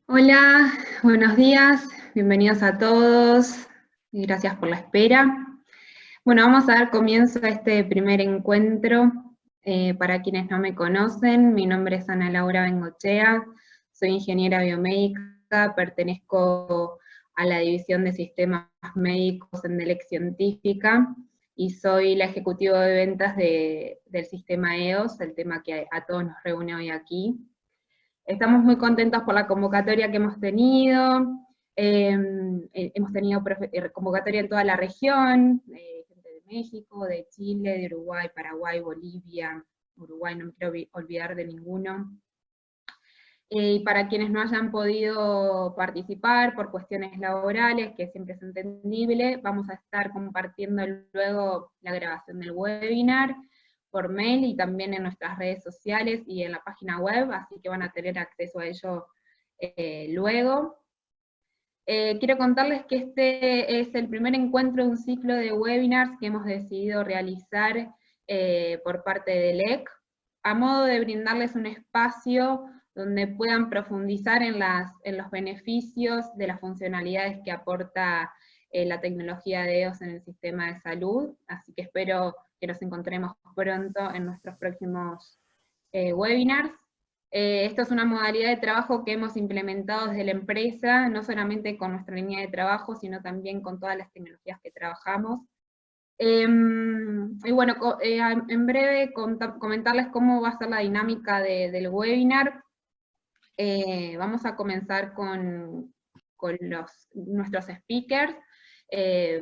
Hola, buenos días, bienvenidos a todos y gracias por la espera. Bueno, vamos a dar comienzo a este primer encuentro. Para quienes no me conocen, mi nombre es Ana Laura Bengochea, soy ingeniera biomédica, pertenezco a la División de Sistemas Médicos en DELEC Científica y soy la ejecutiva de ventas del sistema EOS, el tema que a todos nos reúne hoy aquí. Estamos muy contentos por la convocatoria que hemos tenido. Hemos tenido convocatoria en toda la región, gente de México, de Chile, de Uruguay, Paraguay, Bolivia, Uruguay, no me quiero olvidar de ninguno. Y para quienes no hayan podido participar por cuestiones laborales, que siempre es entendible, vamos a estar compartiendo luego la grabación del webinar por mail y también en nuestras redes sociales y en la página web, así que van a tener acceso a ello luego. Quiero contarles que este es el primer encuentro de un ciclo de webinars que hemos decidido realizar por parte del EC, a modo de brindarles un espacio donde puedan profundizar en los beneficios de las funcionalidades que aporta la tecnología de EOS en el sistema de salud, así que espero que nos encontremos pronto en nuestros próximos webinars. Esto es una modalidad de trabajo que hemos implementado desde la empresa, no solamente con nuestra línea de trabajo, sino también con todas las tecnologías que trabajamos. Y bueno, en breve comentarles cómo va a ser la dinámica del webinar. Vamos a comenzar con nuestros speakers.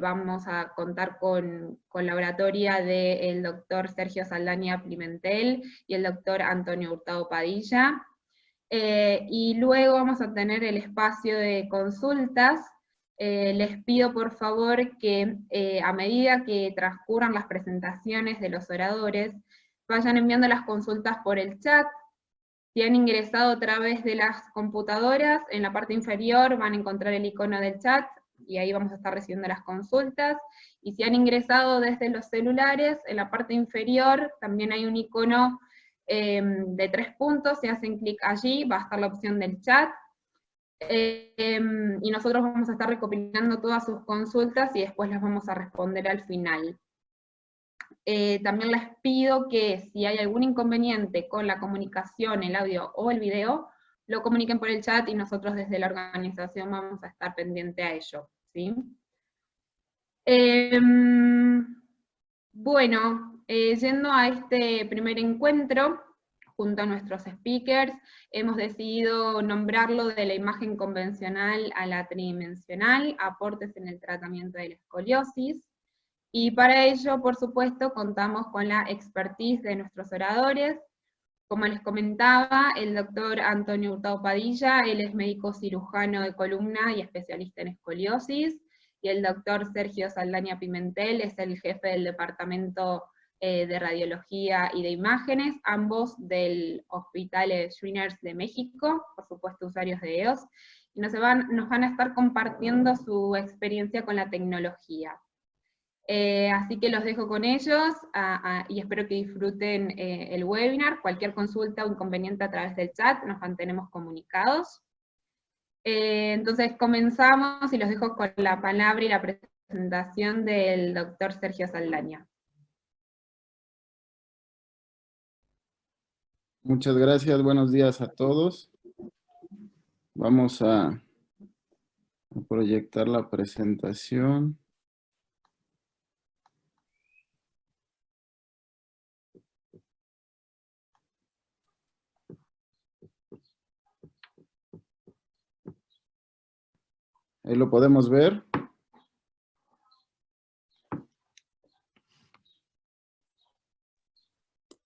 Vamos a contar con la oratoria del doctor Sergio Saldaña Pimentel y el doctor Antonio Hurtado Padilla. Y luego vamos a tener el espacio de consultas. Les pido por favor que a medida que transcurran las presentaciones de los oradores, vayan enviando las consultas por el chat. Si han ingresado a través de las computadoras, en la parte inferior van a encontrar el icono del chat, y ahí vamos a estar recibiendo las consultas. Y si han ingresado desde los celulares, en la parte inferior también hay un icono de 3 puntos, si hacen clic allí va a estar la opción del chat, y nosotros vamos a estar recopilando todas sus consultas y después las vamos a responder al final. También les pido que si hay algún inconveniente con la comunicación, el audio o el video, lo comuniquen por el chat y nosotros desde la organización vamos a estar pendiente a ello, ¿sí? Bueno, yendo a este primer encuentro, junto a nuestros speakers, hemos decidido nombrarlo de la imagen convencional a la tridimensional, aportes en el tratamiento de la escoliosis. Y para ello, por supuesto, contamos con la expertise de nuestros oradores. Como les comentaba, el doctor Antonio Hurtado Padilla, él es médico cirujano de columna y especialista en escoliosis, y el doctor Sergio Saldaña Pimentel es el jefe del departamento de radiología y de imágenes, ambos del Hospital Schwinners de México, por supuesto usuarios de EOS, y nos van a estar compartiendo su experiencia con la tecnología. Así que los dejo con ellos y espero que disfruten el webinar. Cualquier consulta o inconveniente a través del chat, nos mantenemos comunicados. Entonces comenzamos y los dejo con la palabra y la presentación del doctor Sergio Saldaña. Muchas gracias, buenos días a todos. Vamos a proyectar la presentación. Ahí lo podemos ver.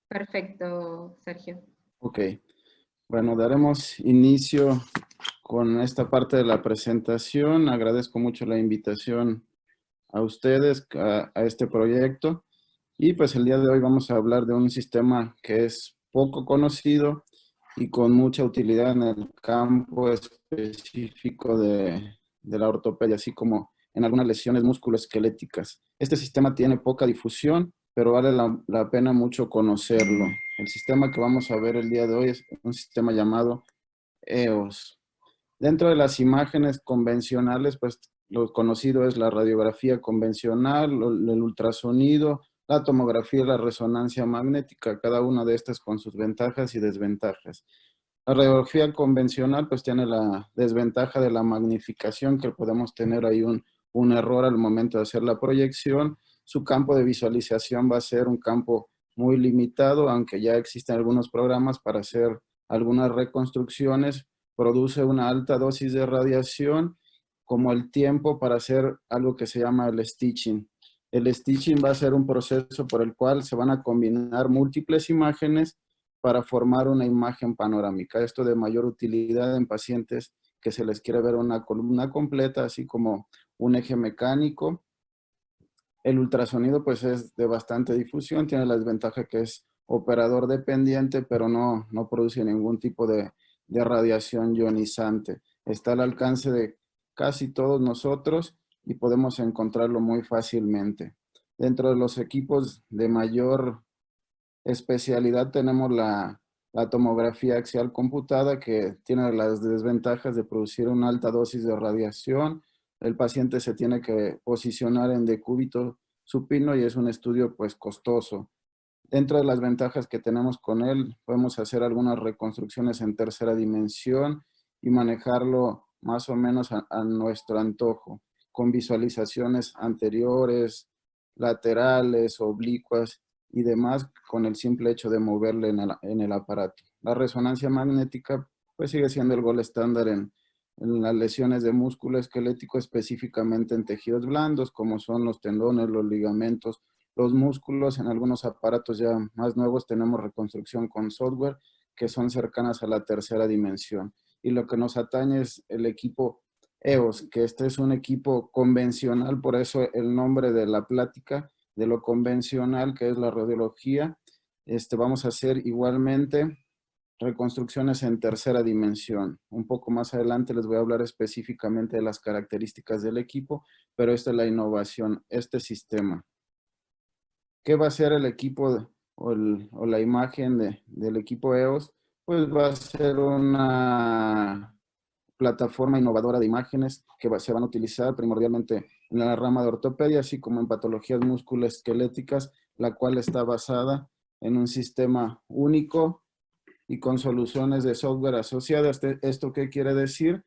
Perfecto, Sergio. Ok, bueno, daremos inicio con esta parte de la presentación. Agradezco mucho la invitación a ustedes a este proyecto. Y pues el día de hoy vamos a hablar de un sistema que es poco conocido y con mucha utilidad en el campo específico de la ortopedia, así como en algunas lesiones musculoesqueléticas. Este sistema tiene poca difusión, pero vale la pena mucho conocerlo. El sistema que vamos a ver el día de hoy es un sistema llamado EOS. Dentro de las imágenes convencionales, pues lo conocido es la radiografía convencional, el ultrasonido, la tomografía y la resonancia magnética, cada una de estas con sus ventajas y desventajas. La radiografía convencional pues tiene la desventaja de la magnificación, que podemos tener ahí un error al momento de hacer la proyección. Su campo de visualización va a ser un campo muy limitado, aunque ya existen algunos programas para hacer algunas reconstrucciones. Produce una alta dosis de radiación, como el tiempo para hacer algo que se llama el stitching. El stitching va a ser un proceso por el cual se van a combinar múltiples imágenes para formar una imagen panorámica. Esto de mayor utilidad en pacientes que se les quiere ver una columna completa, así como un eje mecánico. El ultrasonido pues es de bastante difusión, tiene la desventaja que es operador dependiente, pero no produce ningún tipo de radiación ionizante. Está al alcance de casi todos nosotros y podemos encontrarlo muy fácilmente. Dentro de los equipos de mayor especialidad tenemos la tomografía axial computada, que tiene las desventajas de producir una alta dosis de radiación. El paciente se tiene que posicionar en decúbito supino y es un estudio pues costoso. Dentro de las ventajas que tenemos con él, podemos hacer algunas reconstrucciones en tercera dimensión y manejarlo más o menos a nuestro antojo, con visualizaciones anteriores, laterales, oblicuas y demás, con el simple hecho de moverle en el aparato. La resonancia magnética pues sigue siendo el gol estándar en las lesiones de músculo esquelético, específicamente en tejidos blandos, como son los tendones, los ligamentos, los músculos. En algunos aparatos ya más nuevos tenemos reconstrucción con software que son cercanas a la tercera dimensión. Y lo que nos atañe es el equipo EOS, que este es un equipo convencional, por eso el nombre de la plática, de lo convencional que es la radiología. Vamos a hacer igualmente reconstrucciones en tercera dimensión. Un poco más adelante les voy a hablar específicamente de las características del equipo, pero esta es la innovación, este sistema. ¿Qué va a ser el equipo o la imagen del equipo EOS? Pues va a ser una plataforma innovadora de imágenes que se van a utilizar primordialmente en la rama de ortopedia, así como en patologías musculoesqueléticas, la cual está basada en un sistema único y con soluciones de software asociadas. ¿Esto qué quiere decir?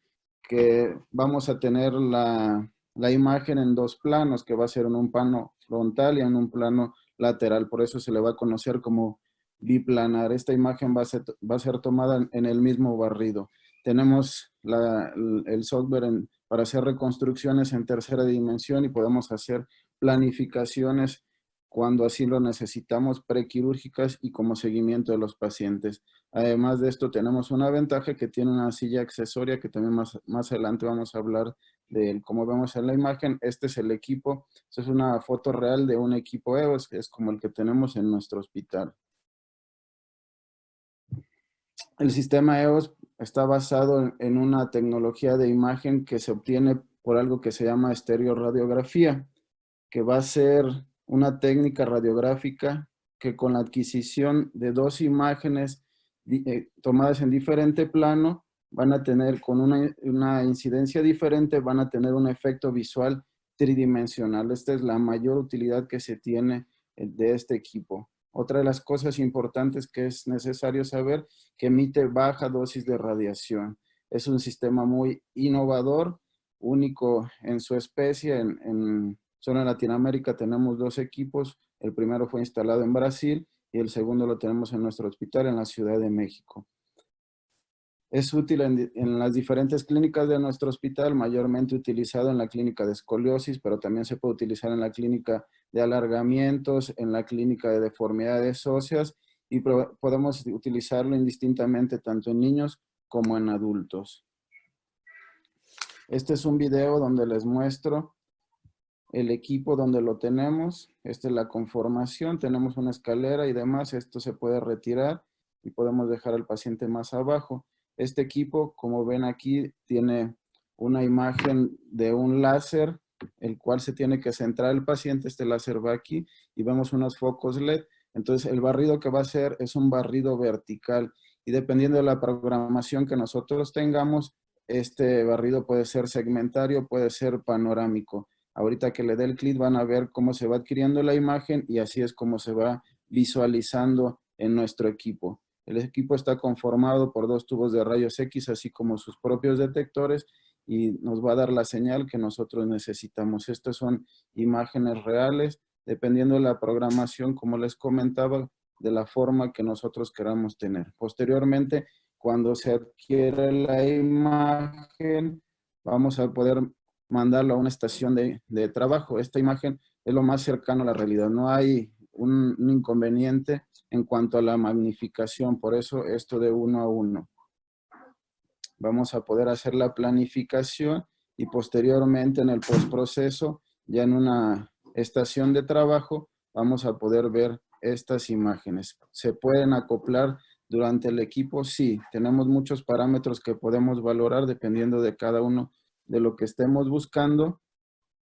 Que vamos a tener la imagen en dos planos, que va a ser en un plano frontal y en un plano lateral. Por eso se le va a conocer como biplanar. Esta imagen va a ser tomada en el mismo barrido. Tenemos el software para hacer reconstrucciones en tercera dimensión y podemos hacer planificaciones cuando así lo necesitamos, prequirúrgicas y como seguimiento de los pacientes. Además de esto, tenemos una ventaja que tiene una silla accesoria, que también más adelante vamos a hablar de él. Como vemos en la imagen, este es el equipo. Esta es una foto real de un equipo EOS, que es como el que tenemos en nuestro hospital. El sistema EOS está basado en una tecnología de imagen que se obtiene por algo que se llama estereoradiografía, que va a ser una técnica radiográfica que con la adquisición de dos imágenes tomadas en diferente plano van a tener, con una incidencia diferente, van a tener un efecto visual tridimensional. Esta es la mayor utilidad que se tiene de este equipo. Otra de las cosas importantes que es necesario saber, que emite baja dosis de radiación. Es un sistema muy innovador, único en su especie. Solo en Latinoamérica tenemos dos equipos. El primero fue instalado en Brasil y el segundo lo tenemos en nuestro hospital en la Ciudad de México. Es útil en las diferentes clínicas de nuestro hospital, mayormente utilizado en la clínica de escoliosis, pero también se puede utilizar en la clínica de alargamientos, en la clínica de deformidades óseas, y podemos utilizarlo indistintamente tanto en niños como en adultos. Este es un video donde les muestro el equipo donde lo tenemos. Esta es la conformación, tenemos una escalera y demás. Esto se puede retirar y podemos dejar al paciente más abajo. Este equipo, como ven aquí, tiene una imagen de un láser, el cual se tiene que centrar el paciente. Este láser va aquí y vemos unos focos LED. Entonces el barrido que va a hacer es un barrido vertical y dependiendo de la programación que nosotros tengamos, este barrido puede ser segmentario, puede ser panorámico. Ahorita que le dé el clic van a ver cómo se va adquiriendo la imagen y así es como se va visualizando en nuestro equipo. El equipo está conformado por 2 tubos de rayos X, así como sus propios detectores, y nos va a dar la señal que nosotros necesitamos. Estas son imágenes reales, dependiendo de la programación, como les comentaba, de la forma que nosotros queramos tener. Posteriormente, cuando se adquiere la imagen, vamos a poder mandarlo a una estación de trabajo. Esta imagen es lo más cercano a la realidad. No hay un inconveniente en cuanto a la magnificación, por eso esto de 1 a 1. Vamos a poder hacer la planificación y posteriormente en el postproceso, ya en una estación de trabajo, vamos a poder ver estas imágenes. ¿Se pueden acoplar durante el equipo? Sí, tenemos muchos parámetros que podemos valorar dependiendo de cada uno de lo que estemos buscando,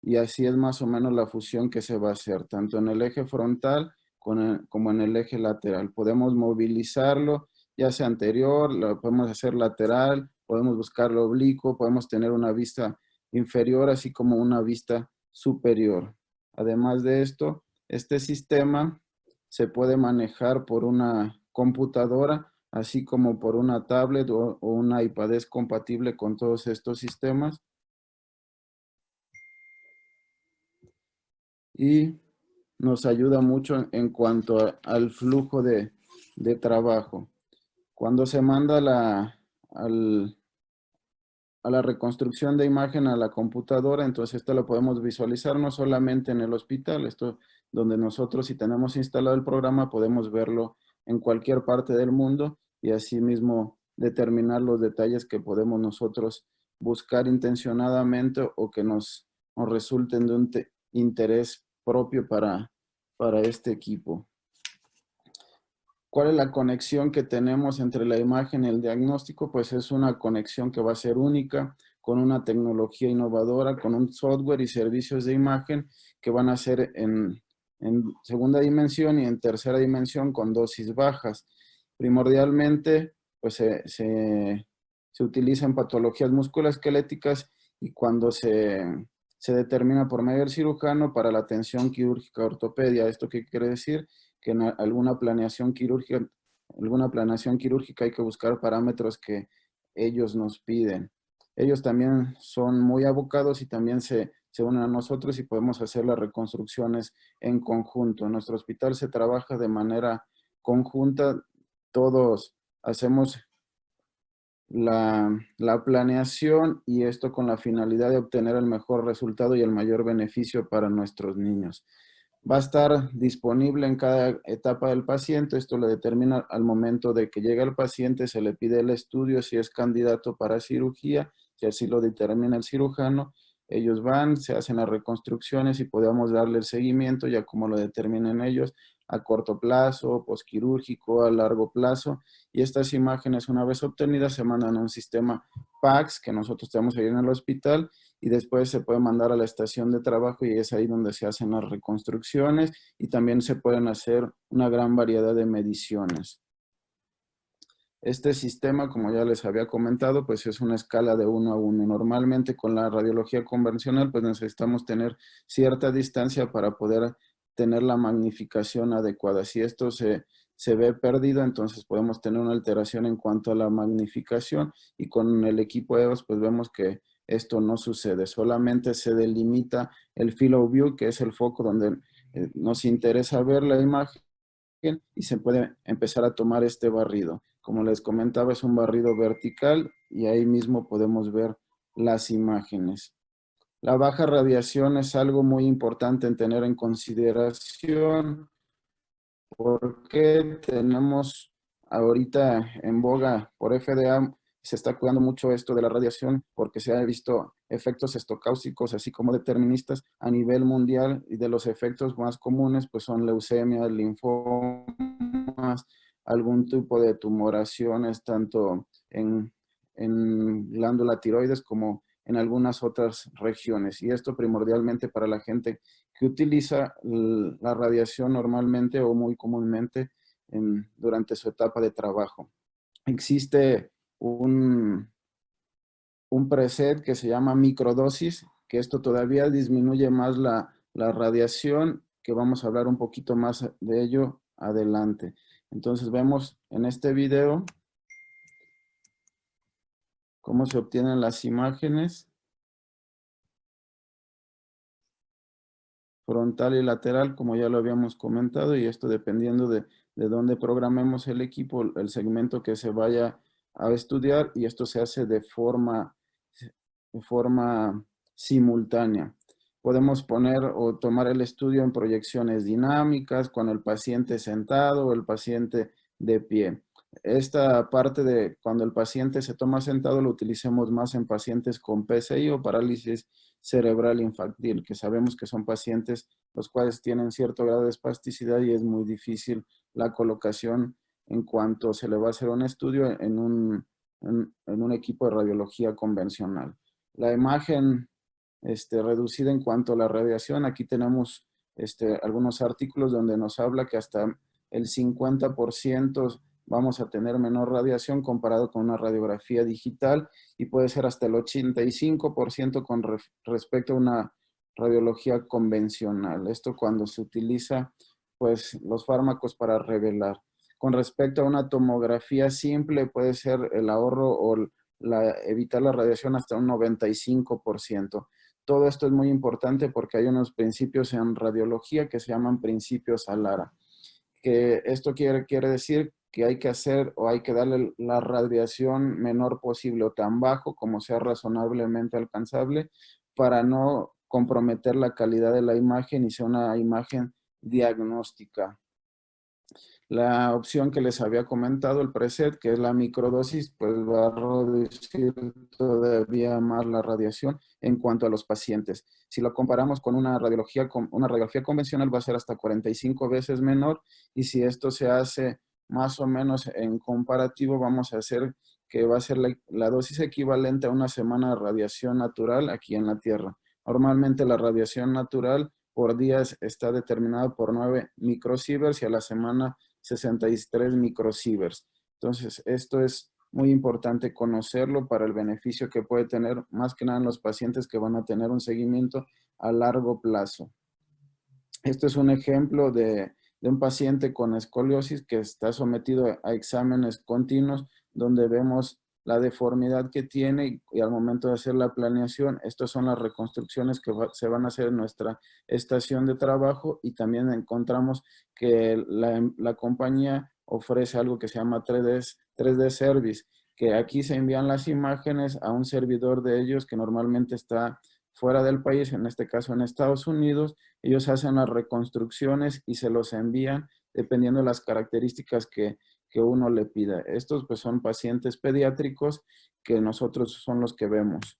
y así es más o menos la fusión que se va a hacer, tanto en el eje frontal como en el eje lateral. Podemos movilizarlo, ya sea anterior, lo podemos hacer lateral, podemos buscarlo oblicuo, podemos tener una vista inferior, así como una vista superior. Además de esto, este sistema se puede manejar por una computadora, así como por una tablet o un iPad. Es compatible con todos estos sistemas. Y nos ayuda mucho en cuanto al flujo de trabajo. Cuando se manda a la reconstrucción de imagen a la computadora, entonces esto lo podemos visualizar no solamente en el hospital, esto donde nosotros, si tenemos instalado el programa, podemos verlo en cualquier parte del mundo y asimismo determinar los detalles que podemos nosotros buscar intencionadamente o que nos resulten de un interés propio para este equipo. ¿Cuál es la conexión que tenemos entre la imagen y el diagnóstico? Pues es una conexión que va a ser única, con una tecnología innovadora, con un software y servicios de imagen que van a ser en segunda dimensión y en tercera dimensión con dosis bajas. Primordialmente, pues se utiliza en patologías musculoesqueléticas y cuando se determina por medio del cirujano para la atención quirúrgica ortopedia. ¿Esto qué quiere decir? Que en alguna planeación quirúrgica hay que buscar parámetros que ellos nos piden. Ellos también son muy abocados y también se unen a nosotros y podemos hacer las reconstrucciones en conjunto. En nuestro hospital se trabaja de manera conjunta, todos hacemos la planeación y esto con la finalidad de obtener el mejor resultado y el mayor beneficio para nuestros niños. Va a estar disponible en cada etapa del paciente. Esto lo determina al momento de que llega el paciente, se le pide el estudio si es candidato para cirugía, si así lo determina el cirujano. Ellos van, se hacen las reconstrucciones y podemos darle el seguimiento ya como lo determinen ellos, a corto plazo, posquirúrgico, a largo plazo. Y estas imágenes, una vez obtenidas, se mandan a un sistema PACS que nosotros tenemos ahí en el hospital y después se puede mandar a la estación de trabajo y es ahí donde se hacen las reconstrucciones y también se pueden hacer una gran variedad de mediciones. Este sistema, como ya les había comentado, pues es una escala de 1 a 1. Normalmente con la radiología convencional, pues necesitamos tener cierta distancia para poder tener la magnificación adecuada. Si esto se ve perdido, entonces podemos tener una alteración en cuanto a la magnificación y con el equipo EOS, pues vemos que esto no sucede. Solamente se delimita el field of view, que es el foco donde nos interesa ver la imagen y se puede empezar a tomar este barrido. Como les comentaba, es un barrido vertical y ahí mismo podemos ver las imágenes. La baja radiación es algo muy importante en tener en consideración porque tenemos ahorita en boga por FDA, se está cuidando mucho esto de la radiación porque se ha visto efectos estocásticos así como deterministas a nivel mundial y de los efectos más comunes pues son leucemias, linfomas, algún tipo de tumoraciones tanto en glándula tiroides como en algunas otras regiones. Y esto primordialmente para la gente que utiliza la radiación normalmente o muy comúnmente durante su etapa de trabajo. Existe un un preset que se llama microdosis, que esto todavía disminuye más la radiación, que vamos a hablar un poquito más de ello adelante. Entonces vemos en este video cómo se obtienen las imágenes frontal y lateral, como ya lo habíamos comentado, y esto dependiendo de dónde programemos el equipo, el segmento que se vaya a estudiar, y esto se hace de forma simultánea. Podemos poner o tomar el estudio en proyecciones dinámicas, con el paciente sentado o el paciente de pie. Esta parte de cuando el paciente se toma sentado lo utilicemos más en pacientes con PCI o parálisis cerebral infantil, que sabemos que son pacientes los cuales tienen cierto grado de espasticidad y es muy difícil la colocación en cuanto se le va a hacer un estudio en un equipo de radiología convencional. La imagen reducida en cuanto a la radiación, aquí tenemos algunos artículos donde nos habla que hasta el 50% vamos a tener menor radiación comparado con una radiografía digital y puede ser hasta el 85% con respecto a una radiología convencional. Esto cuando se utiliza pues los fármacos para revelar. Con respecto a una tomografía simple puede ser el ahorro o evitar la radiación hasta un 95%. Todo esto es muy importante porque hay unos principios en radiología que se llaman principios ALARA. Que esto quiere decir que hay que hacer o hay que darle la radiación menor posible o tan bajo como sea razonablemente alcanzable para no comprometer la calidad de la imagen y sea una imagen diagnóstica. La opción que les había comentado, el preset, que es la microdosis, pues va a reducir todavía más la radiación en cuanto a los pacientes. Si lo comparamos con una radiografía convencional, va a ser hasta 45 veces menor, y si esto se hace más o menos en comparativo, vamos a hacer que va a ser la dosis equivalente a una semana de radiación natural aquí en la Tierra. Normalmente la radiación natural por días está determinada por 9 microsieverts y a la semana 63 microsieverts. Entonces, esto es muy importante conocerlo para el beneficio que puede tener, más que nada en los pacientes que van a tener un seguimiento a largo plazo. Esto es un ejemplo de un paciente con escoliosis que está sometido a exámenes continuos donde vemos la deformidad que tiene y al momento de hacer la planeación, estas son las reconstrucciones que se van a hacer en nuestra estación de trabajo y también encontramos que la compañía ofrece algo que se llama 3D Service, que aquí se envían las imágenes a un servidor de ellos que normalmente está fuera del país, en este caso en Estados Unidos. Ellos hacen las reconstrucciones y se los envían dependiendo de las características que uno le pida. Estos pues son pacientes pediátricos que nosotros son los que vemos.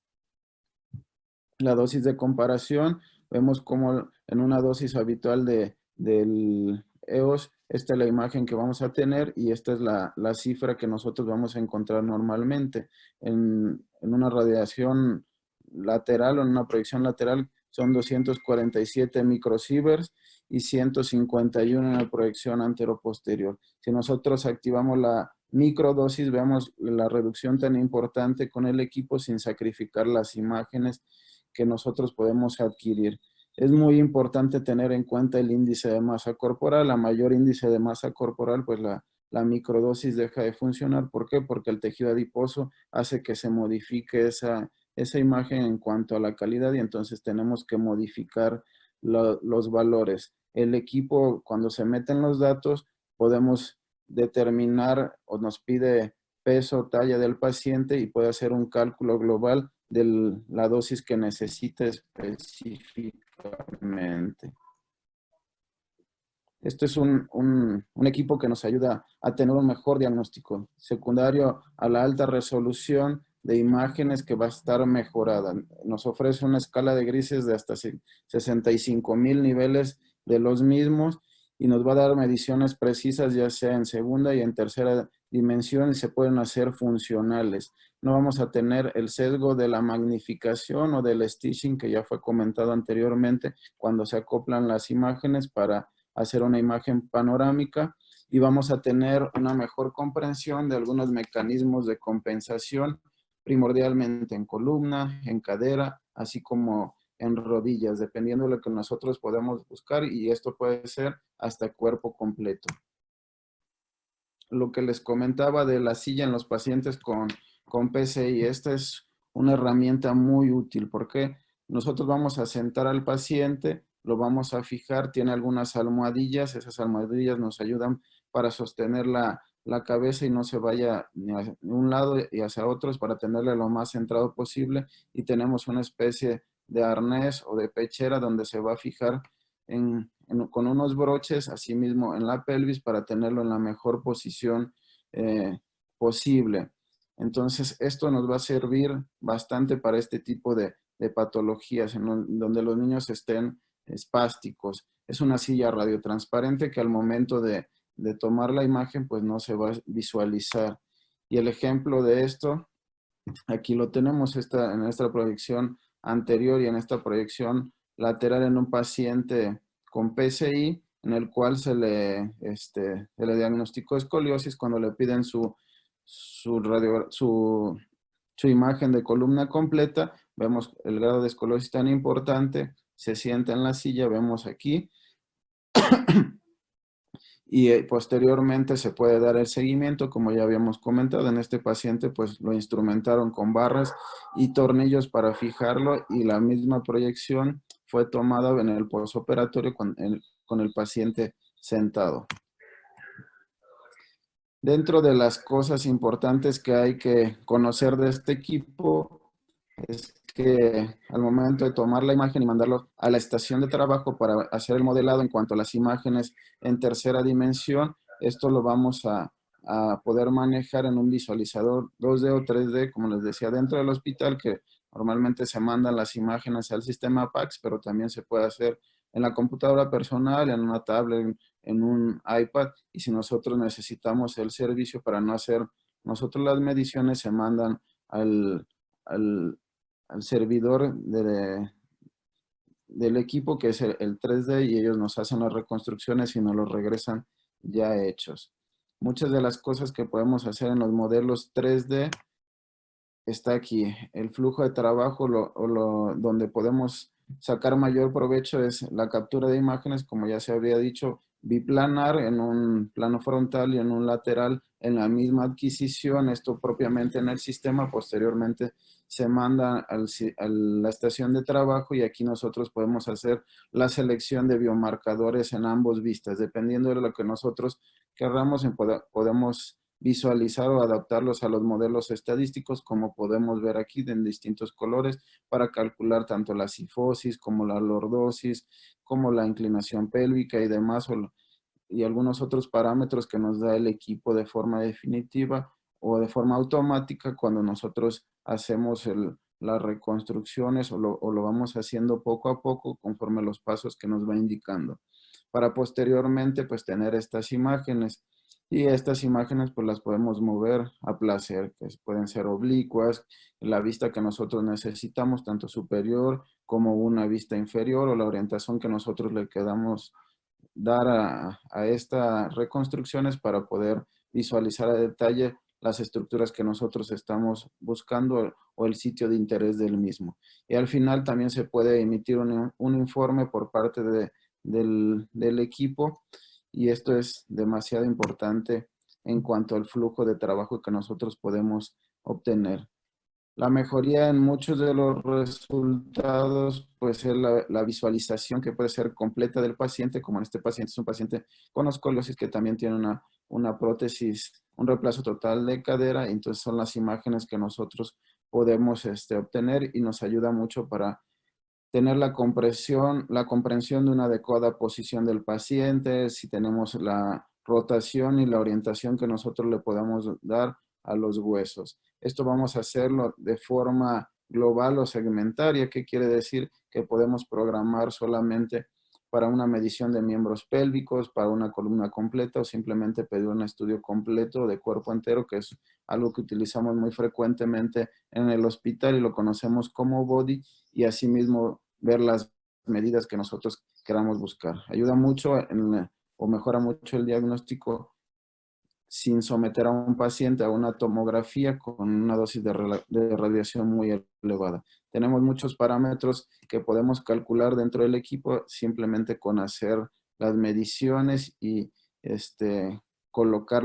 La dosis de comparación, vemos como en una dosis habitual del EOS, esta es la imagen que vamos a tener y esta es la cifra que nosotros vamos a encontrar normalmente. En una radiación lateral o en una proyección lateral son 247 microsieverts y 151 en la proyección anteroposterior. Si nosotros activamos la microdosis, vemos la reducción tan importante con el equipo sin sacrificar las imágenes que nosotros podemos adquirir. Es muy importante tener en cuenta el índice de masa corporal. A mayor índice de masa corporal, pues la microdosis deja de funcionar. ¿Por qué? Porque el tejido adiposo hace que se modifique esa imagen en cuanto a la calidad y entonces tenemos que modificar los valores. El equipo, cuando se meten los datos, podemos determinar o nos pide peso, talla del paciente y puede hacer un cálculo global de la dosis que necesita específicamente. Esto es un equipo que nos ayuda a tener un mejor diagnóstico secundario a la alta resolución de imágenes que va a estar mejorada. Nos ofrece una escala de grises de hasta 65,000 niveles de los mismos y nos va a dar mediciones precisas ya sea en segunda y en tercera dimensión y se pueden hacer funcionales. No vamos a tener el sesgo de la magnificación o del stitching que ya fue comentado anteriormente cuando se acoplan las imágenes para hacer una imagen panorámica y vamos a tener una mejor comprensión de algunos mecanismos de compensación primordialmente en columna, en cadera, así como en rodillas, dependiendo de lo que nosotros podemos buscar, y esto puede ser hasta cuerpo completo. Lo que les comentaba de la silla en los pacientes con PCI, esta es una herramienta muy útil porque nosotros vamos a sentar al paciente, lo vamos a fijar, tiene algunas almohadillas, esas almohadillas nos ayudan para sostener la cabeza y no se vaya ni a un lado y hacia otros, para tenerle lo más centrado posible, y tenemos una especie de arnés o de pechera donde se va a fijar con unos broches, así mismo en la pelvis, para tenerlo en la mejor posición posible. Entonces, esto nos va a servir bastante para este tipo de patologías donde los niños estén espásticos. Es una silla radiotransparente que al momento de tomar la imagen, pues no se va a visualizar. Y el ejemplo de esto, aquí lo tenemos en esta proyección anterior y en esta proyección lateral en un paciente con PCI, en el cual se le diagnosticó escoliosis. Cuando le piden su imagen de columna completa, vemos el grado de escoliosis tan importante, se sienta en la silla, vemos aquí, y posteriormente se puede dar el seguimiento, como ya habíamos comentado. En este paciente pues lo instrumentaron con barras y tornillos para fijarlo, y la misma proyección fue tomada en el postoperatorio con el paciente sentado. Dentro de las cosas importantes que hay que conocer de este equipo es que al momento de tomar la imagen y mandarlo a la estación de trabajo para hacer el modelado en cuanto a las imágenes en tercera dimensión, esto lo vamos a poder manejar en un visualizador 2D o 3D, como les decía, dentro del hospital, que normalmente se mandan las imágenes al sistema PACS, pero también se puede hacer en la computadora personal, en una tablet, en un iPad, y si nosotros necesitamos el servicio para no hacer nosotros las mediciones, se mandan al servidor del equipo, que es el 3D, y ellos nos hacen las reconstrucciones y nos los regresan ya hechos. Muchas de las cosas que podemos hacer en los modelos 3D está aquí. El flujo de trabajo, donde podemos sacar mayor provecho, es la captura de imágenes, como ya se había dicho, biplanar, en un plano frontal y en un lateral, en la misma adquisición. Esto propiamente en el sistema, posteriormente se manda a la estación de trabajo, y aquí nosotros podemos hacer la selección de biomarcadores en ambos vistas. Dependiendo de lo que nosotros querramos, podemos visualizar o adaptarlos a los modelos estadísticos, como podemos ver aquí en distintos colores, para calcular tanto la cifosis como la lordosis, como la inclinación pélvica y demás, y algunos otros parámetros que nos da el equipo de forma definitiva o de forma automática cuando nosotros hacemos las reconstrucciones, o lo vamos haciendo poco a poco conforme los pasos que nos va indicando, para posteriormente pues tener estas imágenes. Y estas imágenes pues las podemos mover a placer, que pueden ser oblicuas, la vista que nosotros necesitamos, tanto superior como una vista inferior, o la orientación que nosotros le queramos dar a estas reconstrucciones, para poder visualizar a detalle las estructuras que nosotros estamos buscando o el sitio de interés del mismo. Y al final también se puede emitir un informe por parte del equipo, y esto es demasiado importante en cuanto al flujo de trabajo que nosotros podemos obtener. La mejoría en muchos de los resultados pues es la visualización, que puede ser completa del paciente, como en este paciente es un paciente con escoliosis que también tiene una prótesis, un reemplazo total de cadera. Entonces son las imágenes que nosotros podemos obtener, y nos ayuda mucho para tener la comprensión de una adecuada posición del paciente, si tenemos la rotación y la orientación que nosotros le podamos dar a los huesos. Esto vamos a hacerlo de forma global o segmentaria. ¿Qué quiere decir? Que podemos programar solamente para una medición de miembros pélvicos, para una columna completa, o simplemente pedir un estudio completo de cuerpo entero, que es algo que utilizamos muy frecuentemente en el hospital y lo conocemos como body, y asimismo ver las medidas que nosotros queramos buscar. Ayuda mucho o mejora mucho el diagnóstico sin someter a un paciente a una tomografía con una dosis de radiación muy elevada. Tenemos muchos parámetros que podemos calcular dentro del equipo simplemente con hacer las mediciones y colocar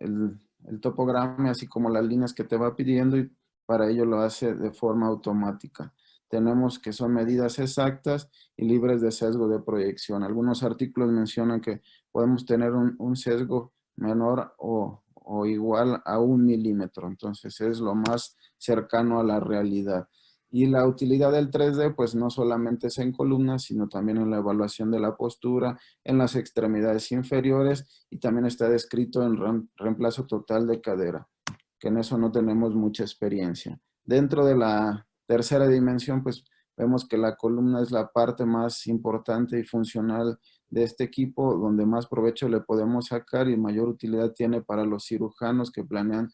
el topograma, así como las líneas que te va pidiendo, y para ello lo hace de forma automática. Tenemos que son medidas exactas y libres de sesgo de proyección. Algunos artículos mencionan que podemos tener un sesgo menor o igual a 1 milímetro. Entonces es lo más cercano a la realidad. Y la utilidad del 3D, pues no solamente es en columnas, sino también en la evaluación de la postura, en las extremidades inferiores, y también está descrito en reemplazo total de cadera, que en eso no tenemos mucha experiencia. Dentro de la tercera dimensión, pues vemos que la columna es la parte más importante y funcional de este equipo, donde más provecho le podemos sacar y mayor utilidad tiene para los cirujanos que planean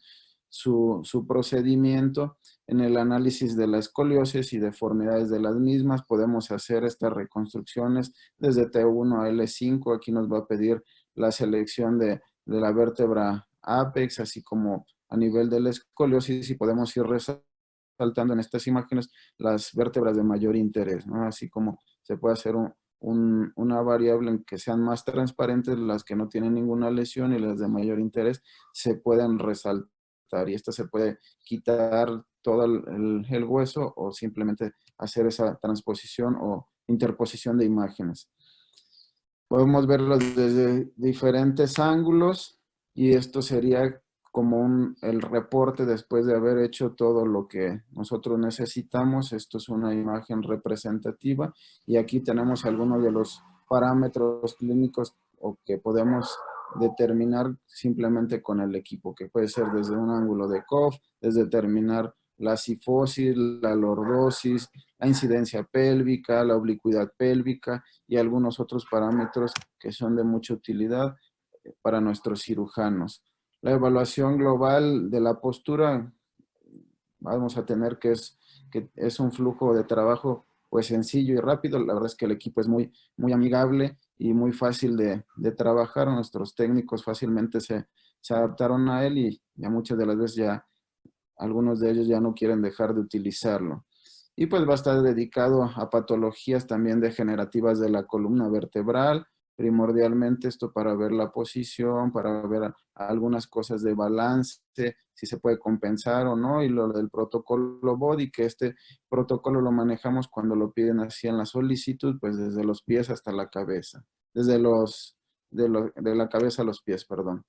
su procedimiento. En el análisis de la escoliosis y deformidades de las mismas, podemos hacer estas reconstrucciones desde T1 a L5. Aquí nos va a pedir la selección de la vértebra apex, así como a nivel de la escoliosis, y podemos ir resaltando en estas imágenes las vértebras de mayor interés, ¿no? Así como se puede hacer una variable en que sean más transparentes las que no tienen ninguna lesión, y las de mayor interés se pueden resaltar, y esta se puede quitar todo el hueso o simplemente hacer esa transposición o interposición de imágenes. Podemos verlos desde diferentes ángulos, y esto sería como el reporte después de haber hecho todo lo que nosotros necesitamos. Esto es una imagen representativa, y aquí tenemos algunos de los parámetros clínicos o que podemos determinar simplemente con el equipo, que puede ser desde un ángulo de COF, desde determinar la cifosis, la lordosis, la incidencia pélvica, la oblicuidad pélvica y algunos otros parámetros que son de mucha utilidad para nuestros cirujanos. La evaluación global de la postura, vamos a tener que es un flujo de trabajo pues sencillo y rápido. La verdad es que el equipo es muy amigable y muy fácil de trabajar. Nuestros técnicos fácilmente se adaptaron a él, y ya muchas de las veces ya algunos de ellos ya no quieren dejar de utilizarlo. Y pues va a estar dedicado a patologías también degenerativas de la columna vertebral, primordialmente esto para ver la posición, para ver algunas cosas de balance, si se puede compensar o no, y lo del protocolo BODY, que este protocolo lo manejamos cuando lo piden así en la solicitud, pues desde los pies hasta la cabeza, desde de la cabeza a los pies, perdón.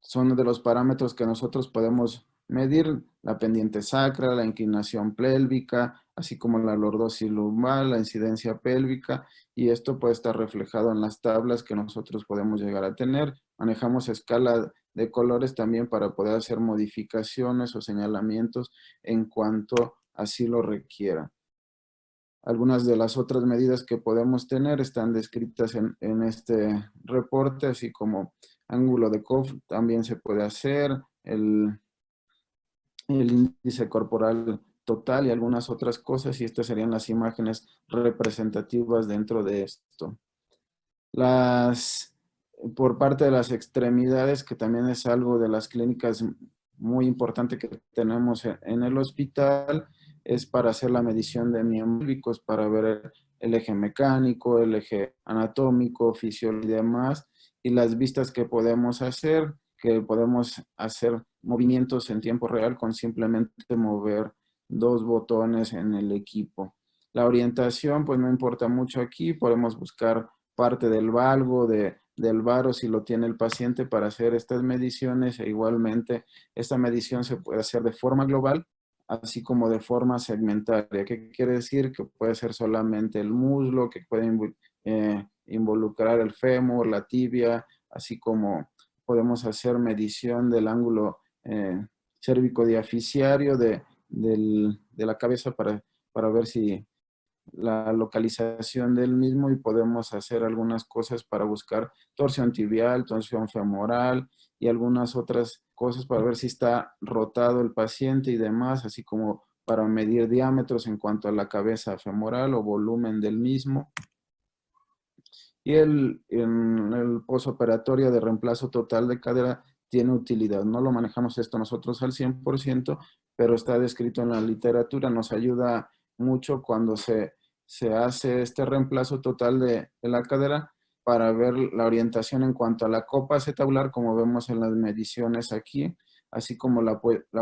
Son de los parámetros que nosotros podemos medir: la pendiente sacra, la inclinación pélvica, así como la lordosis lumbar, la incidencia pélvica, y esto puede estar reflejado en las tablas que nosotros podemos llegar a tener. Manejamos escala de colores también para poder hacer modificaciones o señalamientos en cuanto así lo requiera. Algunas de las otras medidas que podemos tener están descritas en este reporte, así como ángulo de COF también se puede hacer, el índice corporal total y algunas otras cosas, y estas serían las imágenes representativas dentro de esto. Por parte de las extremidades, que también es algo de las clínicas muy importante que tenemos en el hospital, es para hacer la medición de miembros, para ver el eje mecánico, el eje anatómico, fisiológico y demás, y las vistas que podemos hacer movimientos en tiempo real con simplemente mover 2 botones en el equipo. La orientación, pues no importa mucho aquí, podemos buscar parte del valgo, del varo, si lo tiene el paciente, para hacer estas mediciones, e igualmente esta medición se puede hacer de forma global, así como de forma segmentaria. ¿Qué quiere decir? Que puede ser solamente el muslo, que puede involucrar el fémur, la tibia, así como podemos hacer medición del ángulo cérvico-diaficiario de la cabeza para ver si la localización del mismo, y podemos hacer algunas cosas para buscar torsión tibial, torsión femoral y algunas otras cosas para ver si está rotado el paciente y demás, así como para medir diámetros en cuanto a la cabeza femoral o volumen del mismo. Y en el posoperatorio de reemplazo total de cadera tiene utilidad. No lo manejamos esto nosotros al 100%, pero está descrito en la literatura. Nos ayuda mucho cuando se hace este reemplazo total de la cadera para ver la orientación en cuanto a la copa acetabular, como vemos en las mediciones aquí, así como la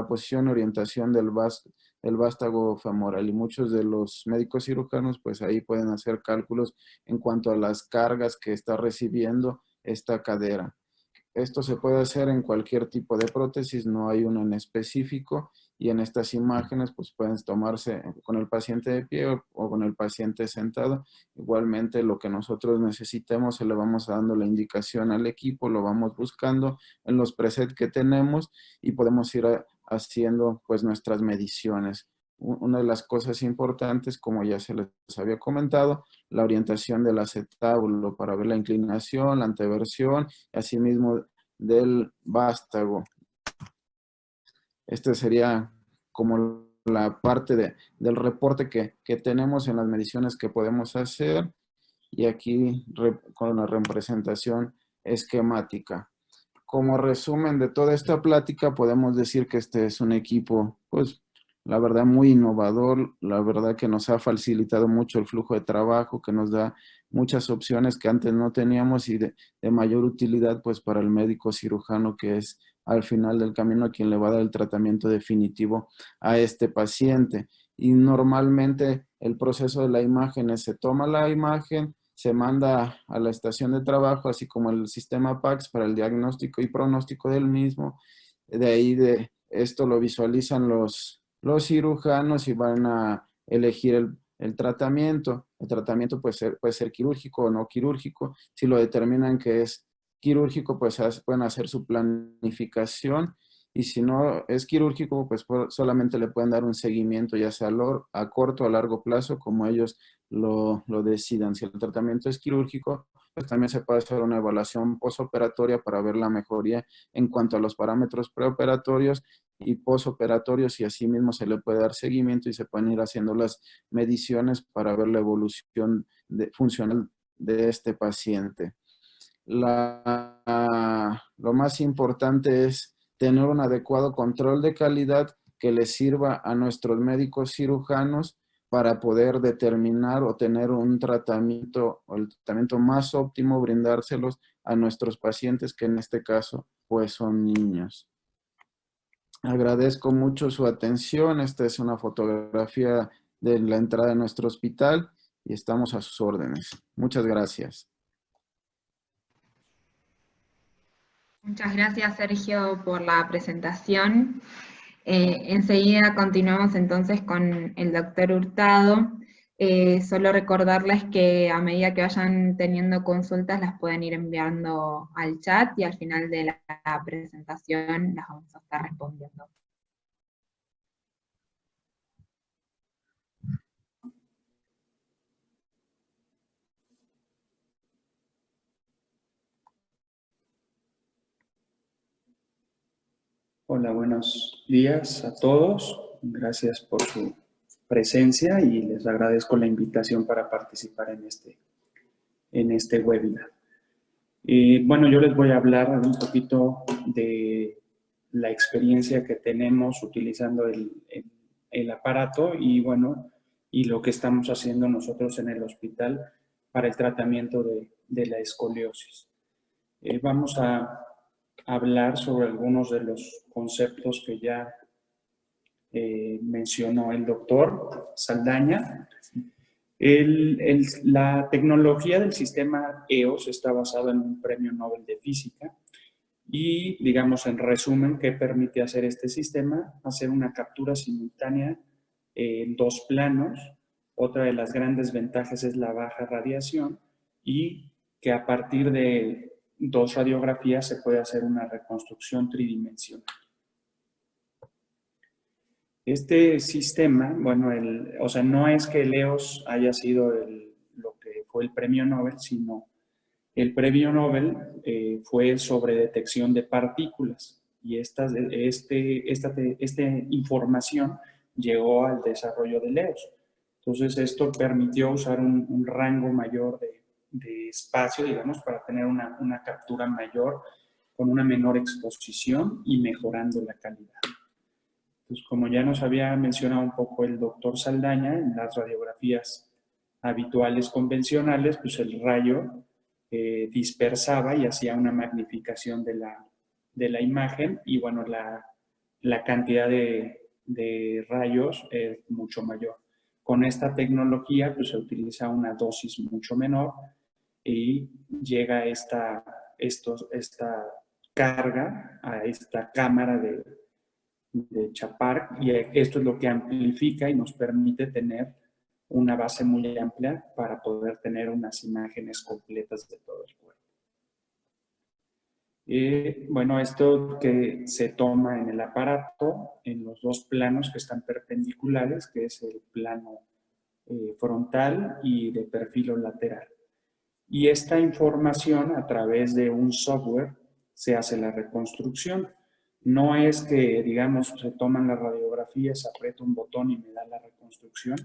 posición y orientación del vástago femoral. Y muchos de los médicos cirujanos, pues ahí pueden hacer cálculos en cuanto a las cargas que está recibiendo esta cadera. Esto se puede hacer en cualquier tipo de prótesis, no hay uno en específico, y en estas imágenes pues pueden tomarse con el paciente de pie o con el paciente sentado. Igualmente lo que nosotros necesitemos se le vamos dando la indicación al equipo, lo vamos buscando en los presets que tenemos y podemos ir haciendo pues nuestras mediciones. Una de las cosas importantes, como ya se les había comentado, la orientación del acetábulo para ver la inclinación, la anteversión, y asimismo del vástago. Este sería como la parte del reporte que tenemos en las mediciones que podemos hacer, y aquí con la representación esquemática. Como resumen de toda esta plática, podemos decir que este es un equipo, pues, la verdad, muy innovador, la verdad que nos ha facilitado mucho el flujo de trabajo, que nos da muchas opciones que antes no teníamos y de mayor utilidad, pues, para el médico cirujano, que es al final del camino quien le va a dar el tratamiento definitivo a este paciente. Y normalmente el proceso de la imagen es: se toma la imagen, se manda a la estación de trabajo, así como el sistema PACS para el diagnóstico y pronóstico del mismo. De ahí de esto lo visualizan los cirujanos y van a elegir el tratamiento. El tratamiento puede ser quirúrgico o no quirúrgico. Si lo determinan que es quirúrgico, pues pueden hacer su planificación, y si no es quirúrgico, pues solamente le pueden dar un seguimiento, ya sea a corto o a largo plazo, como ellos lo decidan. Si el tratamiento es quirúrgico, pues también se puede hacer una evaluación posoperatoria para ver la mejoría en cuanto a los parámetros preoperatorios y posoperatorios, y así mismo se le puede dar seguimiento y se pueden ir haciendo las mediciones para ver la evolución funcional de este paciente. Lo más importante es tener un adecuado control de calidad que les sirva a nuestros médicos cirujanos para poder determinar o tener un tratamiento, o el tratamiento más óptimo, brindárselos a nuestros pacientes, que en este caso pues son niños. Agradezco mucho su atención. Esta es una fotografía de la entrada de nuestro hospital y estamos a sus órdenes. Muchas gracias. Muchas gracias, Sergio, por la presentación. Enseguida continuamos entonces con el doctor Hurtado. Solo recordarles que a medida que vayan teniendo consultas las pueden ir enviando al chat y al final de la presentación las vamos a estar respondiendo. Hola, buenos días a todos. Gracias por su presencia y les agradezco la invitación para participar en este webinar. Bueno, yo les voy a hablar un poquito de la experiencia que tenemos utilizando el aparato y, bueno, y lo que estamos haciendo nosotros en el hospital para el tratamiento de la escoliosis. Vamos a hablar sobre algunos de los conceptos que ya mencionó el doctor Saldaña. La tecnología del sistema EOS está basada en un premio Nobel de Física y, digamos, en resumen, ¿qué permite hacer este sistema? Hacer una captura simultánea en dos planos. Otra de las grandes ventajas es la baja radiación y que a partir de dos radiografías se puede hacer una reconstrucción tridimensional. Este sistema, bueno, o sea, no es que el EOS haya sido lo que fue el premio Nobel, sino el premio Nobel fue sobre detección de partículas y esta información llegó al desarrollo del EOS. Entonces, esto permitió usar un rango mayor espacio, digamos, para tener una captura mayor, con una menor exposición y mejorando la calidad. Pues como ya nos había mencionado un poco el doctor Saldaña, en las radiografías habituales convencionales, pues el rayo dispersaba y hacía una magnificación de la imagen y bueno, la cantidad de rayos es mucho mayor. Con esta tecnología pues se utiliza una dosis mucho menor y llega esta carga a esta cámara de Chapar, y esto es lo que amplifica y nos permite tener una base muy amplia para poder tener unas imágenes completas de todo el cuerpo. Bueno, esto que se toma en el aparato, en los dos planos que están perpendiculares, que es el plano frontal y de perfil o lateral. Y esta información, a través de un software, se hace la reconstrucción. No es que, digamos, se toman las radiografías, se aprieta un botón y me da la reconstrucción.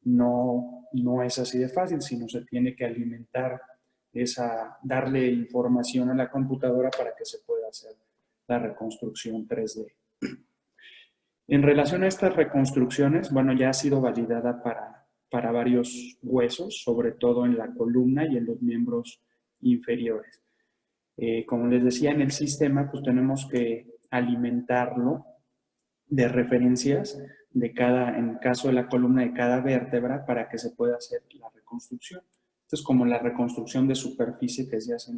No es así de fácil, sino se tiene que alimentar darle información a la computadora para que se pueda hacer la reconstrucción 3D. En relación a estas reconstrucciones, bueno, ya ha sido validada para varios huesos, sobre todo en la columna y en los miembros inferiores. Como les decía, en el sistema pues tenemos que alimentarlo de referencias en el caso de la columna, de cada vértebra para que se pueda hacer la reconstrucción. Esto es como la reconstrucción de superficie que se hace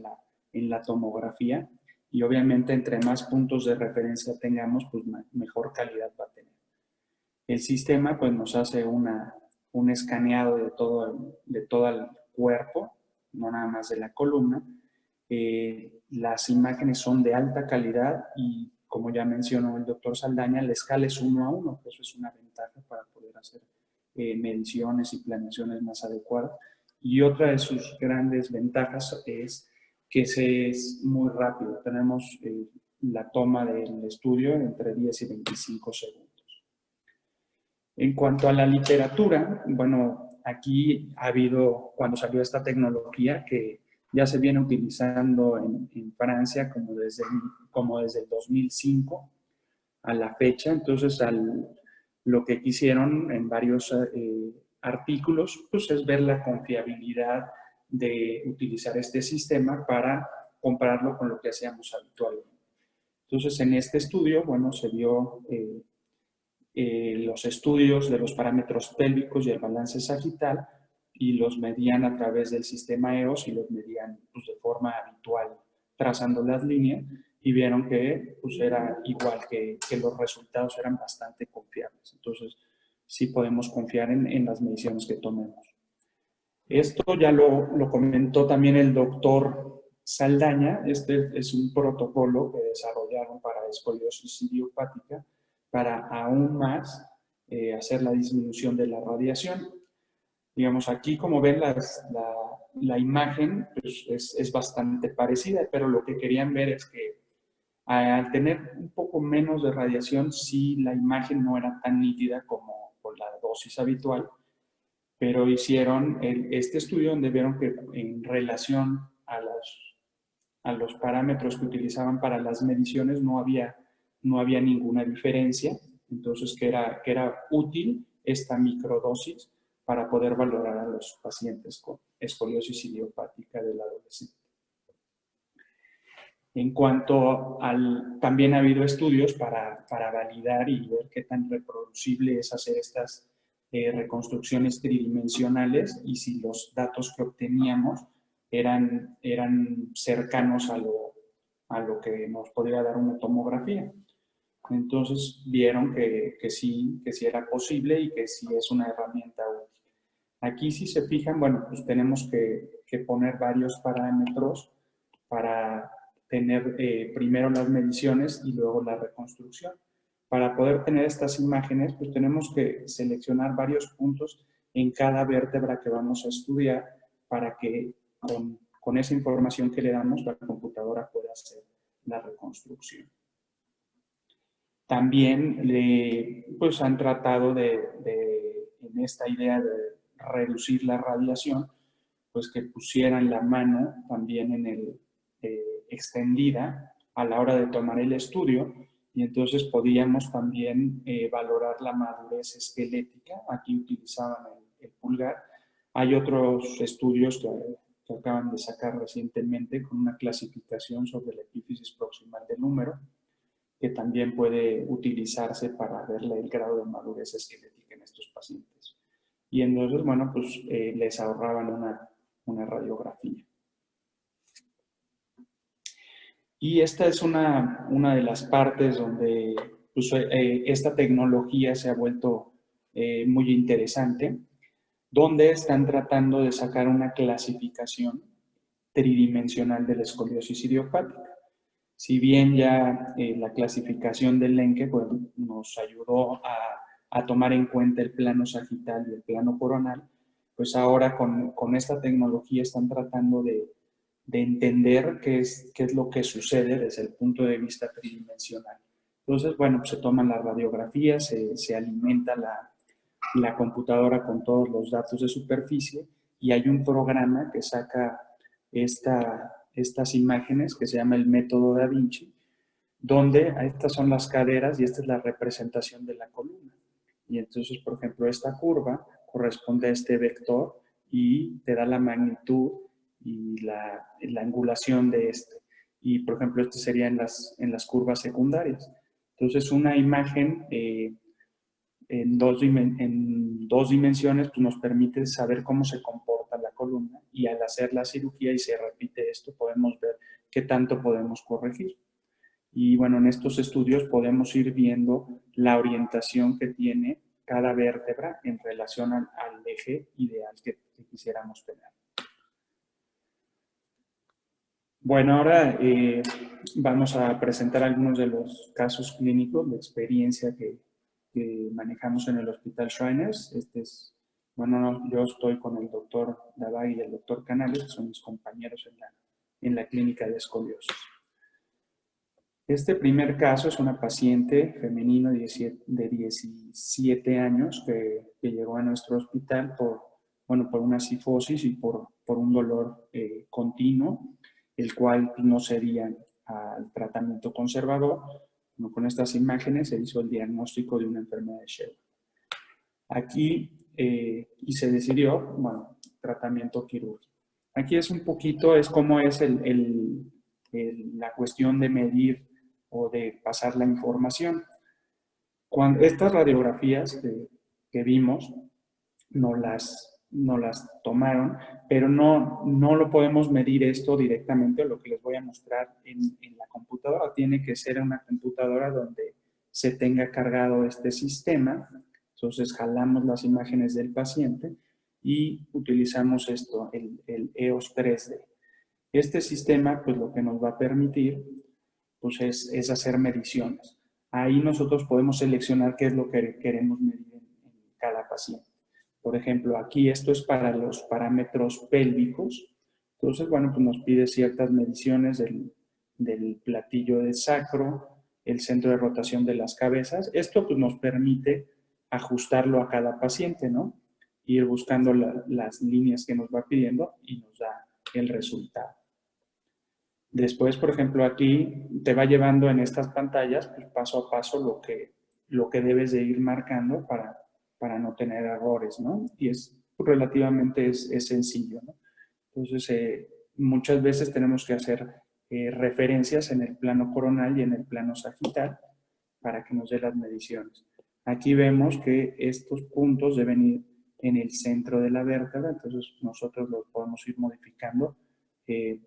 en la tomografía, y obviamente entre más puntos de referencia tengamos, pues mejor calidad va a tener. El sistema pues nos hace un escaneado de todo el cuerpo, no nada más de la columna. Las imágenes son de alta calidad y, como ya mencionó el doctor Saldaña, la escala es 1:1, que eso es una ventaja para poder hacer mediciones y planeaciones más adecuadas. Y otra de sus grandes ventajas es que es muy rápido. Tenemos la toma del estudio entre 10 y 25 segundos. En cuanto a la literatura, bueno, aquí ha habido, cuando salió esta tecnología, que ya se viene utilizando en Francia como desde el 2005 a la fecha. Entonces, lo que quisieron en varios artículos, pues es ver la confiabilidad de utilizar este sistema para compararlo con lo que hacíamos habitualmente. Entonces, en este estudio, bueno, se vio los estudios de los parámetros pélvicos y el balance sagital, y los medían a través del sistema EOS y los medían pues, de forma habitual, trazando las líneas, y vieron que pues, era igual, que los resultados eran bastante confiables. Entonces, sí podemos confiar en las mediciones que tomemos. Esto ya lo comentó también el doctor Saldaña. Este es un protocolo que desarrollaron para escoliosis idiopática para aún más hacer la disminución de la radiación. Digamos, aquí como ven la imagen pues es bastante parecida, pero lo que querían ver es que al tener un poco menos de radiación, sí la imagen no era tan nítida como con la dosis habitual, pero hicieron este estudio donde vieron que en relación a los parámetros que utilizaban para las mediciones no había ninguna diferencia. Entonces que era útil esta microdosis para poder valorar a los pacientes con escoliosis idiopática del adolescente. En cuanto también ha habido estudios para validar y ver qué tan reproducible es hacer estas reconstrucciones tridimensionales, y si los datos que obteníamos eran cercanos a lo que nos podría dar una tomografía. Entonces vieron que sí era posible y que sí es una herramienta útil. Aquí, si se fijan, bueno, pues tenemos que poner varios parámetros para tener primero las mediciones y luego la reconstrucción. Para poder tener estas imágenes, pues tenemos que seleccionar varios puntos en cada vértebra que vamos a estudiar para que con esa información que le damos, la computadora pueda hacer la reconstrucción. También pues han tratado en esta idea de reducir la radiación, pues que pusieran la mano también en el extendida a la hora de tomar el estudio, y entonces podíamos también valorar la madurez esquelética. Aquí utilizaban el pulgar. Hay otros estudios que acaban de sacar recientemente con una clasificación sobre la epífisis proximal del húmero, que también puede utilizarse para ver el grado de madurez esquelética en estos pacientes. Y entonces, bueno, pues les ahorraban una radiografía. Y esta es una de las partes donde pues, esta tecnología se ha vuelto muy interesante, donde están tratando de sacar una clasificación tridimensional de la escoliosis idiopática. Si bien ya la clasificación del Lenke pues, nos ayudó a tomar en cuenta el plano sagital y el plano coronal, pues ahora con esta tecnología están tratando de entender qué es lo que sucede desde el punto de vista tridimensional. Entonces, bueno, pues se toman las radiografías, se alimenta la computadora con todos los datos de superficie y hay un programa que saca estas imágenes que se llama el método Da Vinci, donde estas son las caderas y esta es la representación de la columna. Y entonces, por ejemplo, esta curva corresponde a este vector y te da la magnitud y la angulación de este. Y, por ejemplo, este sería en las curvas secundarias. Entonces, una imagen en dos dimensiones pues nos permite saber cómo se comporta la columna, y al hacer la cirugía y se repite esto, podemos ver qué tanto podemos corregir. Y bueno, en estos estudios podemos ir viendo la orientación que tiene cada vértebra en relación al eje ideal que quisiéramos tener. Bueno, ahora vamos a presentar algunos de los casos clínicos de experiencia que manejamos en el Hospital Shriners. Yo estoy con el doctor Davay y el doctor Canales, que son mis compañeros en la clínica de escoliosis. Este primer caso es una paciente femenina de 17 años que llegó a nuestro hospital por una cifosis y por un dolor continuo, el cual no cedía al tratamiento conservador. Con estas imágenes se hizo el diagnóstico de una enfermedad de Sjögren. Aquí, y se decidió, tratamiento quirúrgico. Aquí es un poquito, es como es la cuestión de medir o de pasar la información. Cuando estas radiografías que vimos no las tomaron, pero no lo podemos medir esto directamente, lo que les voy a mostrar en la computadora. Tiene que ser una computadora donde se tenga cargado este sistema. Entonces jalamos las imágenes del paciente y utilizamos esto, el EOS 3D. Este sistema pues lo que nos va a permitir pues es hacer mediciones. Ahí nosotros podemos seleccionar qué es lo que queremos medir en cada paciente. Por ejemplo, aquí esto es para los parámetros pélvicos. Entonces, pues nos pide ciertas mediciones del platillo de sacro, el centro de rotación de las cabezas. Esto pues nos permite ajustarlo a cada paciente, ¿no? Ir buscando las líneas que nos va pidiendo y nos da el resultado. Después, por ejemplo, aquí te va llevando en estas pantallas pues, paso a paso lo que debes de ir marcando para no tener errores, ¿no? Y relativamente es sencillo, ¿no? Entonces, muchas veces tenemos que hacer referencias en el plano coronal y en el plano sagital para que nos dé las mediciones. Aquí vemos que estos puntos deben ir en el centro de la vértebra, entonces nosotros los podemos ir modificando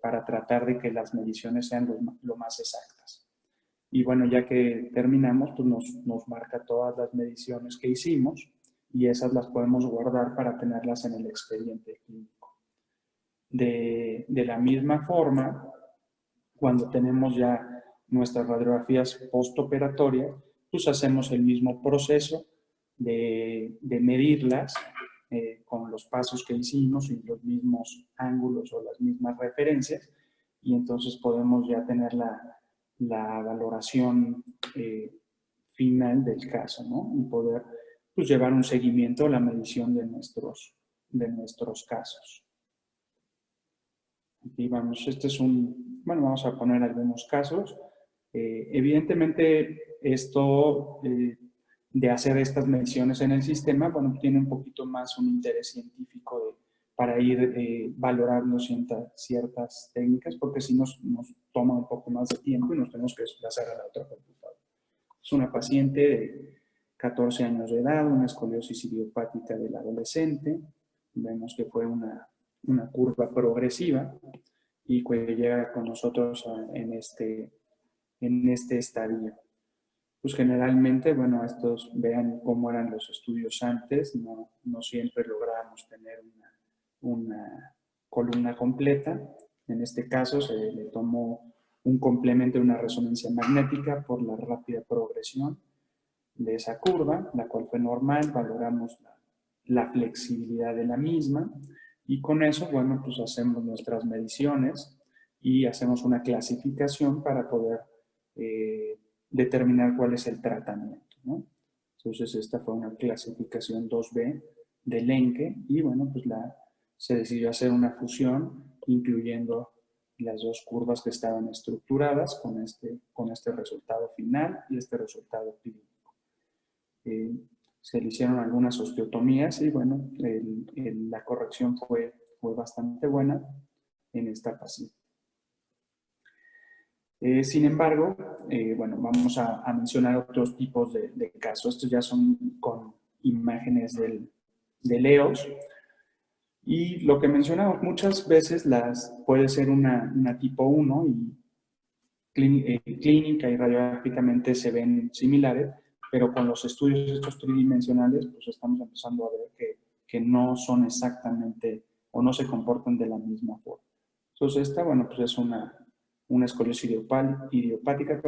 para tratar de que las mediciones sean lo más exactas. Y bueno, ya que terminamos, pues nos marca todas las mediciones que hicimos y esas las podemos guardar para tenerlas en el expediente clínico. De la misma forma, cuando tenemos ya nuestras radiografías postoperatorias, pues hacemos el mismo proceso de medirlas con los pasos que hicimos y los mismos ángulos o las mismas referencias, y entonces podemos ya tener la valoración final del caso, ¿no? Y poder pues, llevar un seguimiento a la medición de nuestros casos. Aquí vamos, este es bueno, vamos a poner algunos casos. Evidentemente, esto de hacer estas mediciones en el sistema, bueno, tiene un poquito más un interés científico para ir valorando ciertas técnicas, porque si nos toma un poco más de tiempo y nos tenemos que desplazar a la otra computadora. Es una paciente de 14 años de edad, una escoliosis idiopática del adolescente. Vemos que fue una curva progresiva y que llega con nosotros en este estadio. Pues generalmente, bueno, estos vean cómo eran los estudios antes, no siempre lográbamos tener una columna completa. En este caso se le tomó un complemento de una resonancia magnética por la rápida progresión de esa curva, la cual fue normal, valoramos la flexibilidad de la misma y con eso, bueno, pues hacemos nuestras mediciones y hacemos una clasificación para poder determinar cuál es el tratamiento, ¿no? Entonces esta fue una clasificación 2B del ENCE y bueno, pues se decidió hacer una fusión incluyendo las dos curvas que estaban estructuradas con este resultado final y este resultado clínico. Se le hicieron algunas osteotomías y bueno, la corrección fue bastante buena en esta paciente. Sin embargo, bueno, vamos a mencionar otros tipos de casos. Estos ya son con imágenes del EOS. Y lo que mencionamos muchas veces puede ser una tipo 1 y clínica y radiográficamente se ven similares, pero con los estudios estos tridimensionales, pues estamos empezando a ver que no son exactamente o no se comportan de la misma forma. Entonces esta, bueno, pues es una escoliosis idiopática,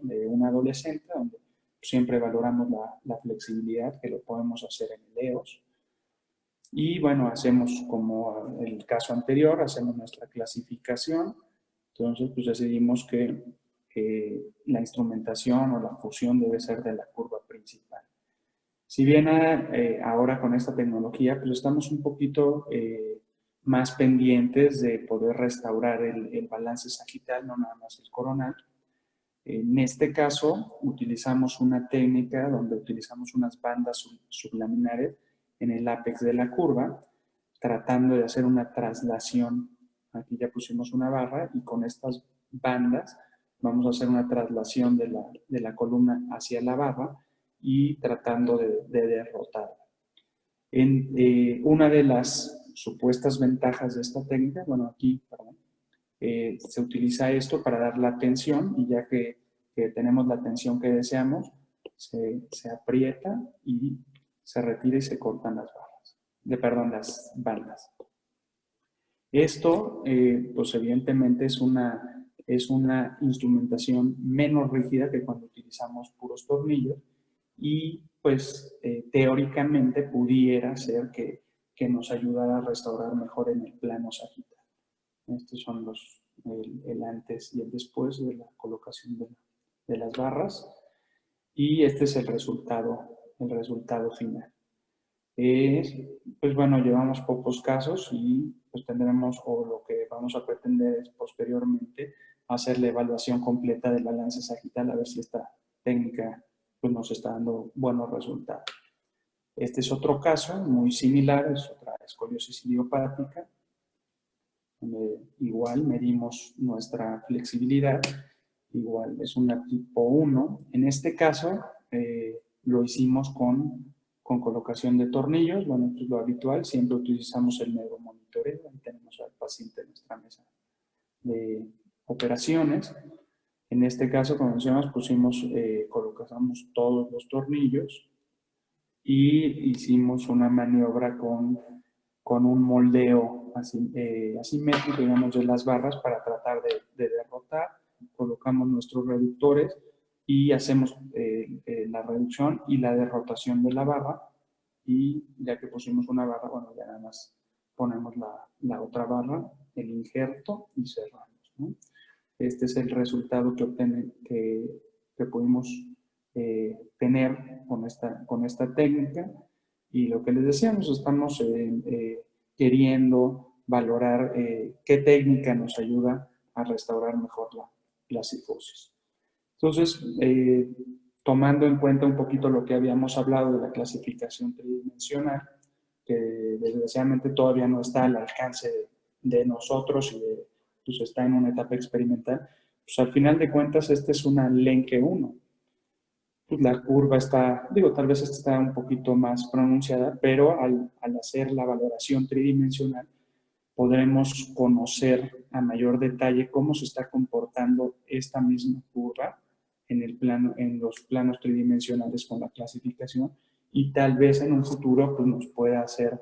de un adolescente, donde siempre valoramos la flexibilidad, que lo podemos hacer en el EOS. Y bueno, hacemos como el caso anterior, hacemos nuestra clasificación. Entonces, pues decidimos que la instrumentación o la fusión debe ser de la curva principal. Si bien ahora con esta tecnología, pues estamos un poquito más pendientes de poder restaurar el balance sagital, no nada más el coronal. En este caso, utilizamos una técnica donde utilizamos unas bandas sublaminares en el ápex de la curva, tratando de hacer una traslación. Aquí ya pusimos una barra y con estas bandas vamos a hacer una traslación de la columna hacia la barra y tratando de derrotarla. Una de las supuestas ventajas de esta técnica, bueno, aquí, perdón, se utiliza esto para dar la tensión y ya que tenemos la tensión que deseamos, se aprieta y se retira y se cortan las barras, las bandas. Esto, pues evidentemente es una instrumentación menos rígida que cuando utilizamos puros tornillos y pues teóricamente pudiera ser que nos ayudara a restaurar mejor en el plano sagital. Estos son el antes y el después de la colocación de las barras y este es el resultado final. Pues bueno, llevamos pocos casos y pues tendremos, o lo que vamos a pretender es posteriormente hacer la evaluación completa del balance sagital a ver si esta técnica pues nos está dando buenos resultados. Este es otro caso muy similar, es otra escoliosis idiopática, donde igual medimos nuestra flexibilidad, igual es una tipo 1. En este caso lo hicimos con colocación de tornillos, bueno, esto es lo habitual, siempre utilizamos el neuromonitoreo, ahí tenemos al paciente en nuestra mesa de operaciones. En este caso, como mencionamos, colocamos todos los tornillos y hicimos una maniobra con un moldeo asimétrico, digamos, de las barras para tratar de derrotar. Colocamos nuestros reductores y hacemos la reducción y la derrotación de la barra y ya que pusimos una barra, bueno, ya nada más ponemos la otra barra, el injerto y cerramos, ¿no? Este es el resultado que pudimos tener con esta técnica y lo que les decíamos, estamos queriendo valorar qué técnica nos ayuda a restaurar mejor la cifosis. Entonces, tomando en cuenta un poquito lo que habíamos hablado de la clasificación tridimensional, que desgraciadamente todavía no está al alcance de nosotros y pues está en una etapa experimental, pues al final de cuentas este es una Lenke 1. Pues la curva está, digo, tal vez esta está un poquito más pronunciada, pero al hacer la valoración tridimensional podremos conocer a mayor detalle cómo se está comportando esta misma curva en los planos tridimensionales con la clasificación, y tal vez en un futuro pues, nos pueda hacer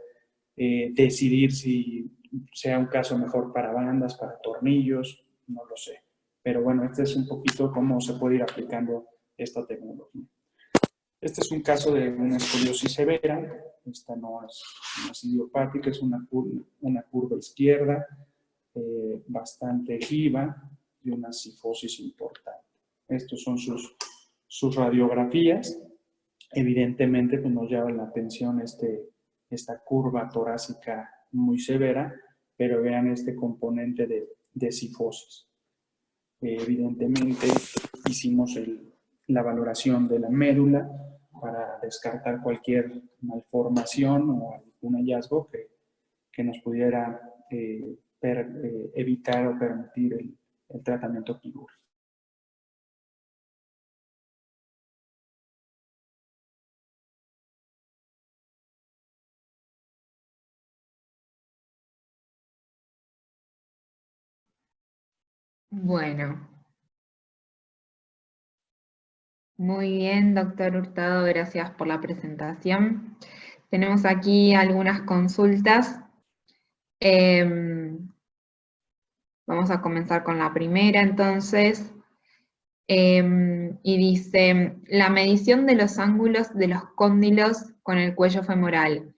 decidir si sea un caso mejor para bandas, para tornillos, no lo sé. Pero bueno, este es un poquito cómo se puede ir aplicando esta tecnología. Este es un caso de una escoliosis severa. Esta no es idiopática, es una curva izquierda bastante giva y una cifosis importante. Estos son sus radiografías. Evidentemente pues nos llama la atención esta curva torácica muy severa, pero vean este componente de cifosis. Evidentemente hicimos la valoración de la médula para descartar cualquier malformación o algún hallazgo que nos pudiera evitar o permitir el tratamiento quirúrgico. Bueno, muy bien, doctor Hurtado, gracias por la presentación. Tenemos aquí algunas consultas. Vamos a comenzar con la primera, entonces. Y dice, la medición de los ángulos de los cóndilos con el cuello femoral,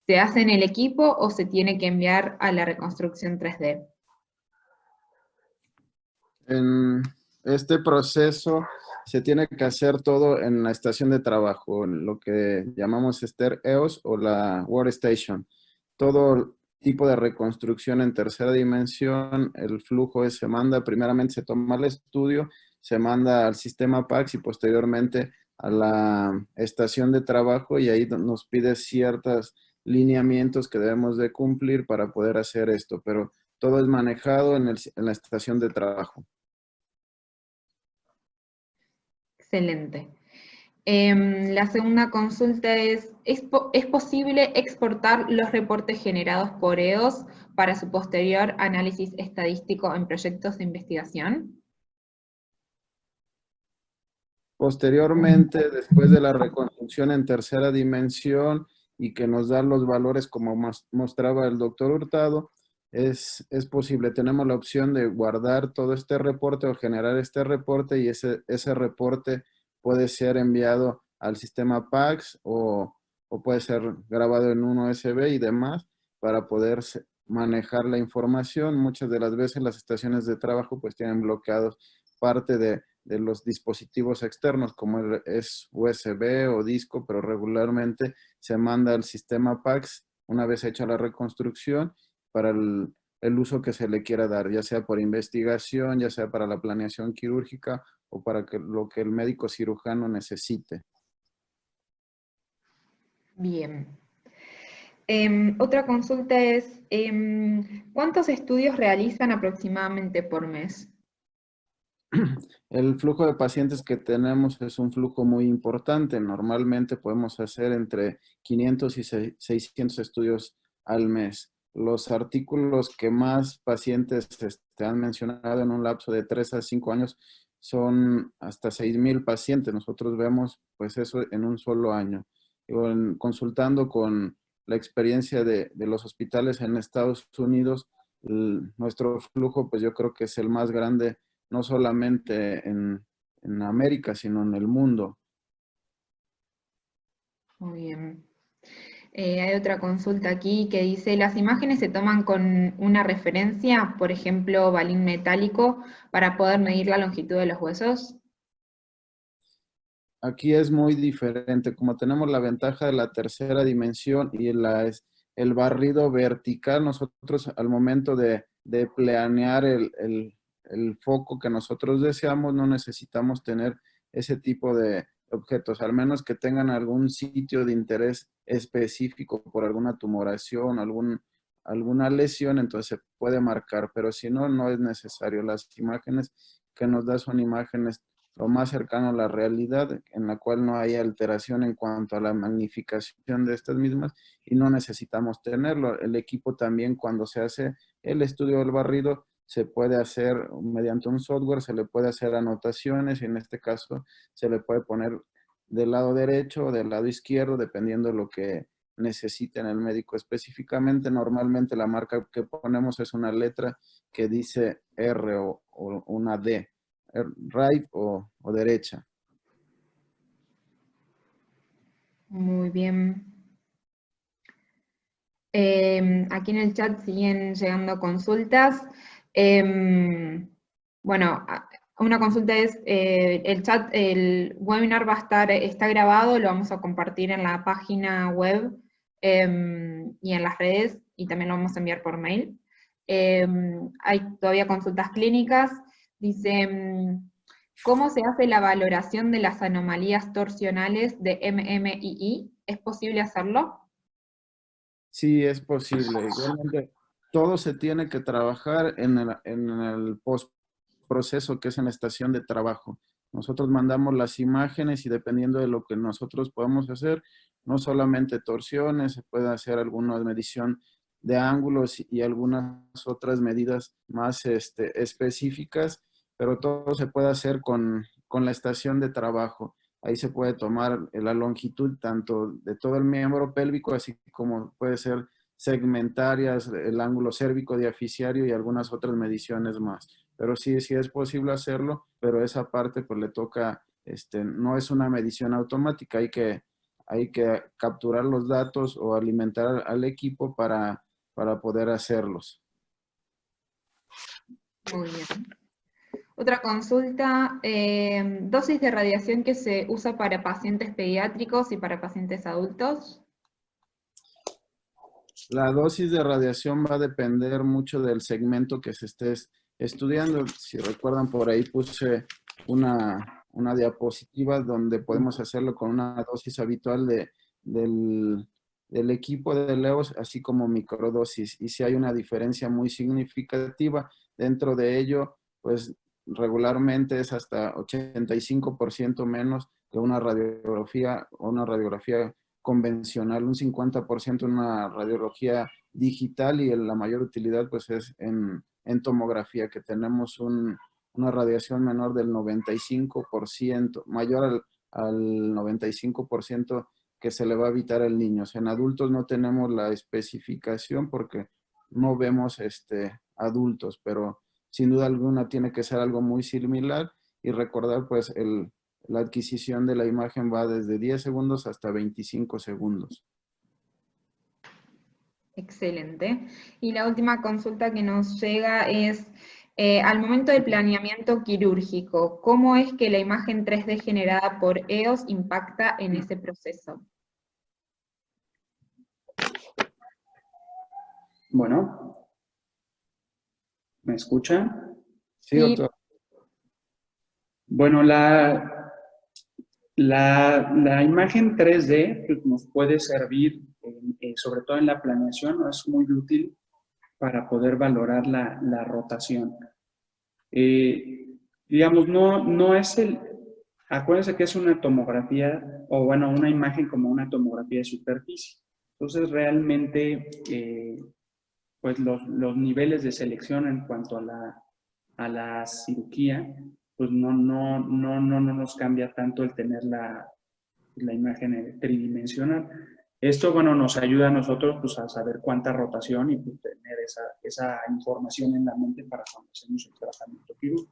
¿se hace en el equipo o se tiene que enviar a la reconstrucción 3D? En este proceso se tiene que hacer todo en la estación de trabajo, en lo que llamamos Ester EOS o la Workstation. Todo tipo de reconstrucción en tercera dimensión, el flujo se manda, primeramente se toma el estudio, se manda al sistema PACS y posteriormente a la estación de trabajo, y ahí nos pide ciertos lineamientos que debemos de cumplir para poder hacer esto, pero todo es manejado en la estación de trabajo. Excelente. La segunda consulta ¿es posible exportar los reportes generados por EOS para su posterior análisis estadístico en proyectos de investigación? Posteriormente, después de la reconstrucción en tercera dimensión y que nos da los valores como mostraba el doctor Hurtado, es posible. Tenemos la opción de guardar todo este reporte o generar este reporte, y ese reporte puede ser enviado al sistema PACS o puede ser grabado en un USB y demás para poder manejar la información. Muchas de las veces las estaciones de trabajo pues tienen bloqueados parte de los dispositivos externos, como es USB o disco, pero regularmente se manda al sistema PACS una vez hecha la reconstrucción para el uso que se le quiera dar, ya sea por investigación, ya sea para la planeación quirúrgica o para lo que el médico cirujano necesite. Bien. Otra consulta es, ¿cuántos estudios realizan aproximadamente por mes? El flujo de pacientes que tenemos es un flujo muy importante. Normalmente podemos hacer entre 500 y 600 estudios al mes. Los artículos que más pacientes han mencionado en un lapso de 3 a 5 años son hasta 6,000 pacientes. Nosotros vemos pues eso en un solo año. Consultando con la experiencia de los hospitales en Estados Unidos, nuestro flujo pues yo creo que es el más grande, no solamente en América, sino en el mundo. Muy bien. Hay otra consulta aquí que dice, ¿las imágenes se toman con una referencia, por ejemplo, balín metálico, para poder medir la longitud de los huesos? Aquí es muy diferente, como tenemos la ventaja de la tercera dimensión y el barrido vertical. Nosotros al momento de planear el foco que nosotros deseamos, no necesitamos tener ese tipo de objetos, al menos que tengan algún sitio de interés específico por alguna tumoración, alguna lesión, entonces se puede marcar, pero si no, no es necesario. Las imágenes que nos da son imágenes lo más cercano a la realidad, en la cual no hay alteración en cuanto a la magnificación de estas mismas y no necesitamos tenerlo. El equipo también, cuando se hace el estudio del barrido, se puede hacer mediante un software, se le puede hacer anotaciones y en este caso se le puede poner del lado derecho o del lado izquierdo, dependiendo de lo que necesiten el médico específicamente. Normalmente la marca que ponemos es una letra que dice R o una D, right o derecha. Muy bien. Aquí en el chat siguen llegando consultas. Bueno, una consulta es, el webinar está grabado, lo vamos a compartir en la página web y en las redes, y también lo vamos a enviar por mail. Hay todavía consultas clínicas. Dice, ¿cómo se hace la valoración de las anomalías torsionales de MMII? ¿Es posible hacerlo? Sí, es posible. Igualmente, todo se tiene que trabajar en el postproceso, que es en la estación de trabajo. Nosotros mandamos las imágenes y dependiendo de lo que nosotros podamos hacer, no solamente torsiones, se puede hacer alguna medición de ángulos y algunas otras medidas más específicas, pero todo se puede hacer con la estación de trabajo. Ahí se puede tomar la longitud tanto de todo el miembro pélvico, así como puede ser segmentarias, el ángulo cérvico diaficiario y algunas otras mediciones más. Pero sí es posible hacerlo, pero esa parte pues le toca, no es una medición automática, hay que capturar los datos o alimentar al equipo para poder hacerlos. Muy bien. Otra consulta, dosis de radiación que se usa para pacientes pediátricos y para pacientes adultos. La dosis de radiación va a depender mucho del segmento que se esté estudiando. Si recuerdan, por ahí puse una diapositiva donde podemos hacerlo con una dosis habitual del equipo de LEOS, así como microdosis. Y si hay una diferencia muy significativa, dentro de ello, pues regularmente es hasta 85% menos que una radiografía o una radiografía convencional, un 50% en una radiología digital y la mayor utilidad pues es en tomografía, que tenemos una radiación menor del 95%, mayor al 95% que se le va a evitar al niño. En adultos no tenemos la especificación porque no vemos adultos, pero sin duda alguna tiene que ser algo muy similar y recordar pues la adquisición de la imagen va desde 10 segundos hasta 25 segundos. Excelente. Y la última consulta que nos llega es, al momento del planeamiento quirúrgico, ¿cómo es que la imagen 3D generada por EOS impacta en ese proceso? Bueno, ¿me escuchan? Sí, doctor. Bueno, la imagen 3D pues, nos puede servir, sobre todo en la planeación, ¿no? Es muy útil para poder valorar la rotación. Digamos, no es acuérdense que es una tomografía, o bueno, una imagen como una tomografía de superficie. Entonces, realmente, pues los niveles de selección en cuanto a la cirugía, pues no nos cambia tanto el tener la imagen tridimensional. Esto, bueno, nos ayuda a nosotros pues, a saber cuánta rotación y pues, tener esa información en la mente para cuando hacemos el tratamiento quirúrgico.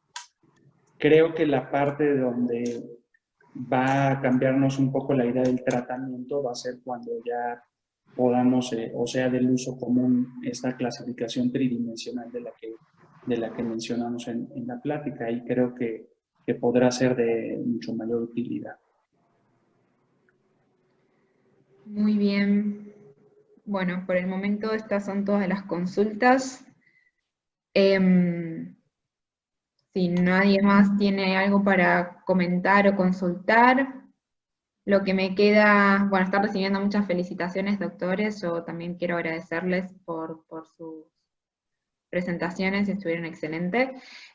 Creo que la parte donde va a cambiarnos un poco la idea del tratamiento va a ser cuando ya podamos, o sea, del uso común, esta clasificación tridimensional de la que mencionamos en la plática, y creo que podrá ser de mucho mayor utilidad. Muy bien. Bueno, por el momento estas son todas las consultas. Si nadie más tiene algo para comentar o consultar, lo que me queda, bueno, estar recibiendo muchas felicitaciones, doctores. Yo también quiero agradecerles por sus presentaciones, estuvieron excelentes.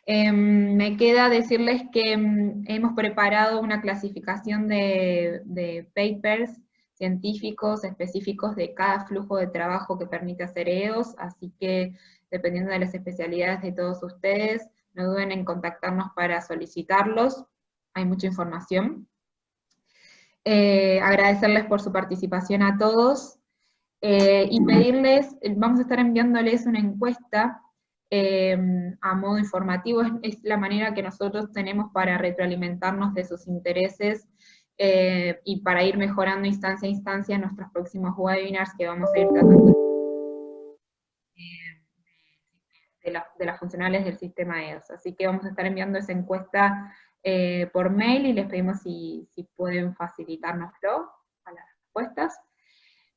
Me queda decirles que hemos preparado una clasificación de papers científicos específicos de cada flujo de trabajo que permite hacer EOS, así que dependiendo de las especialidades de todos ustedes, no duden en contactarnos para solicitarlos, hay mucha información. Agradecerles por su participación a todos, y pedirles, vamos a estar enviándoles una encuesta a modo informativo, es la manera que nosotros tenemos para retroalimentarnos de sus intereses y para ir mejorando instancia a instancia en nuestros próximos webinars que vamos a ir tratando de las funcionales del sistema EOS. Así que vamos a estar enviando esa encuesta por mail y les pedimos si pueden facilitárnoslo a las respuestas.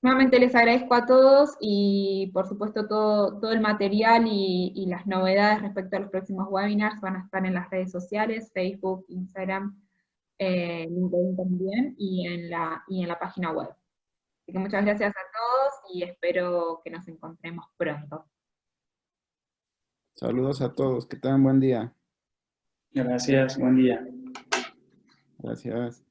Nuevamente les agradezco a todos y por supuesto todo el material y las novedades respecto a los próximos webinars van a estar en las redes sociales, Facebook, Instagram, LinkedIn también y en la página web. Así que muchas gracias a todos y espero que nos encontremos pronto. Saludos a todos, que tengan buen día. Gracias, buen día. Gracias.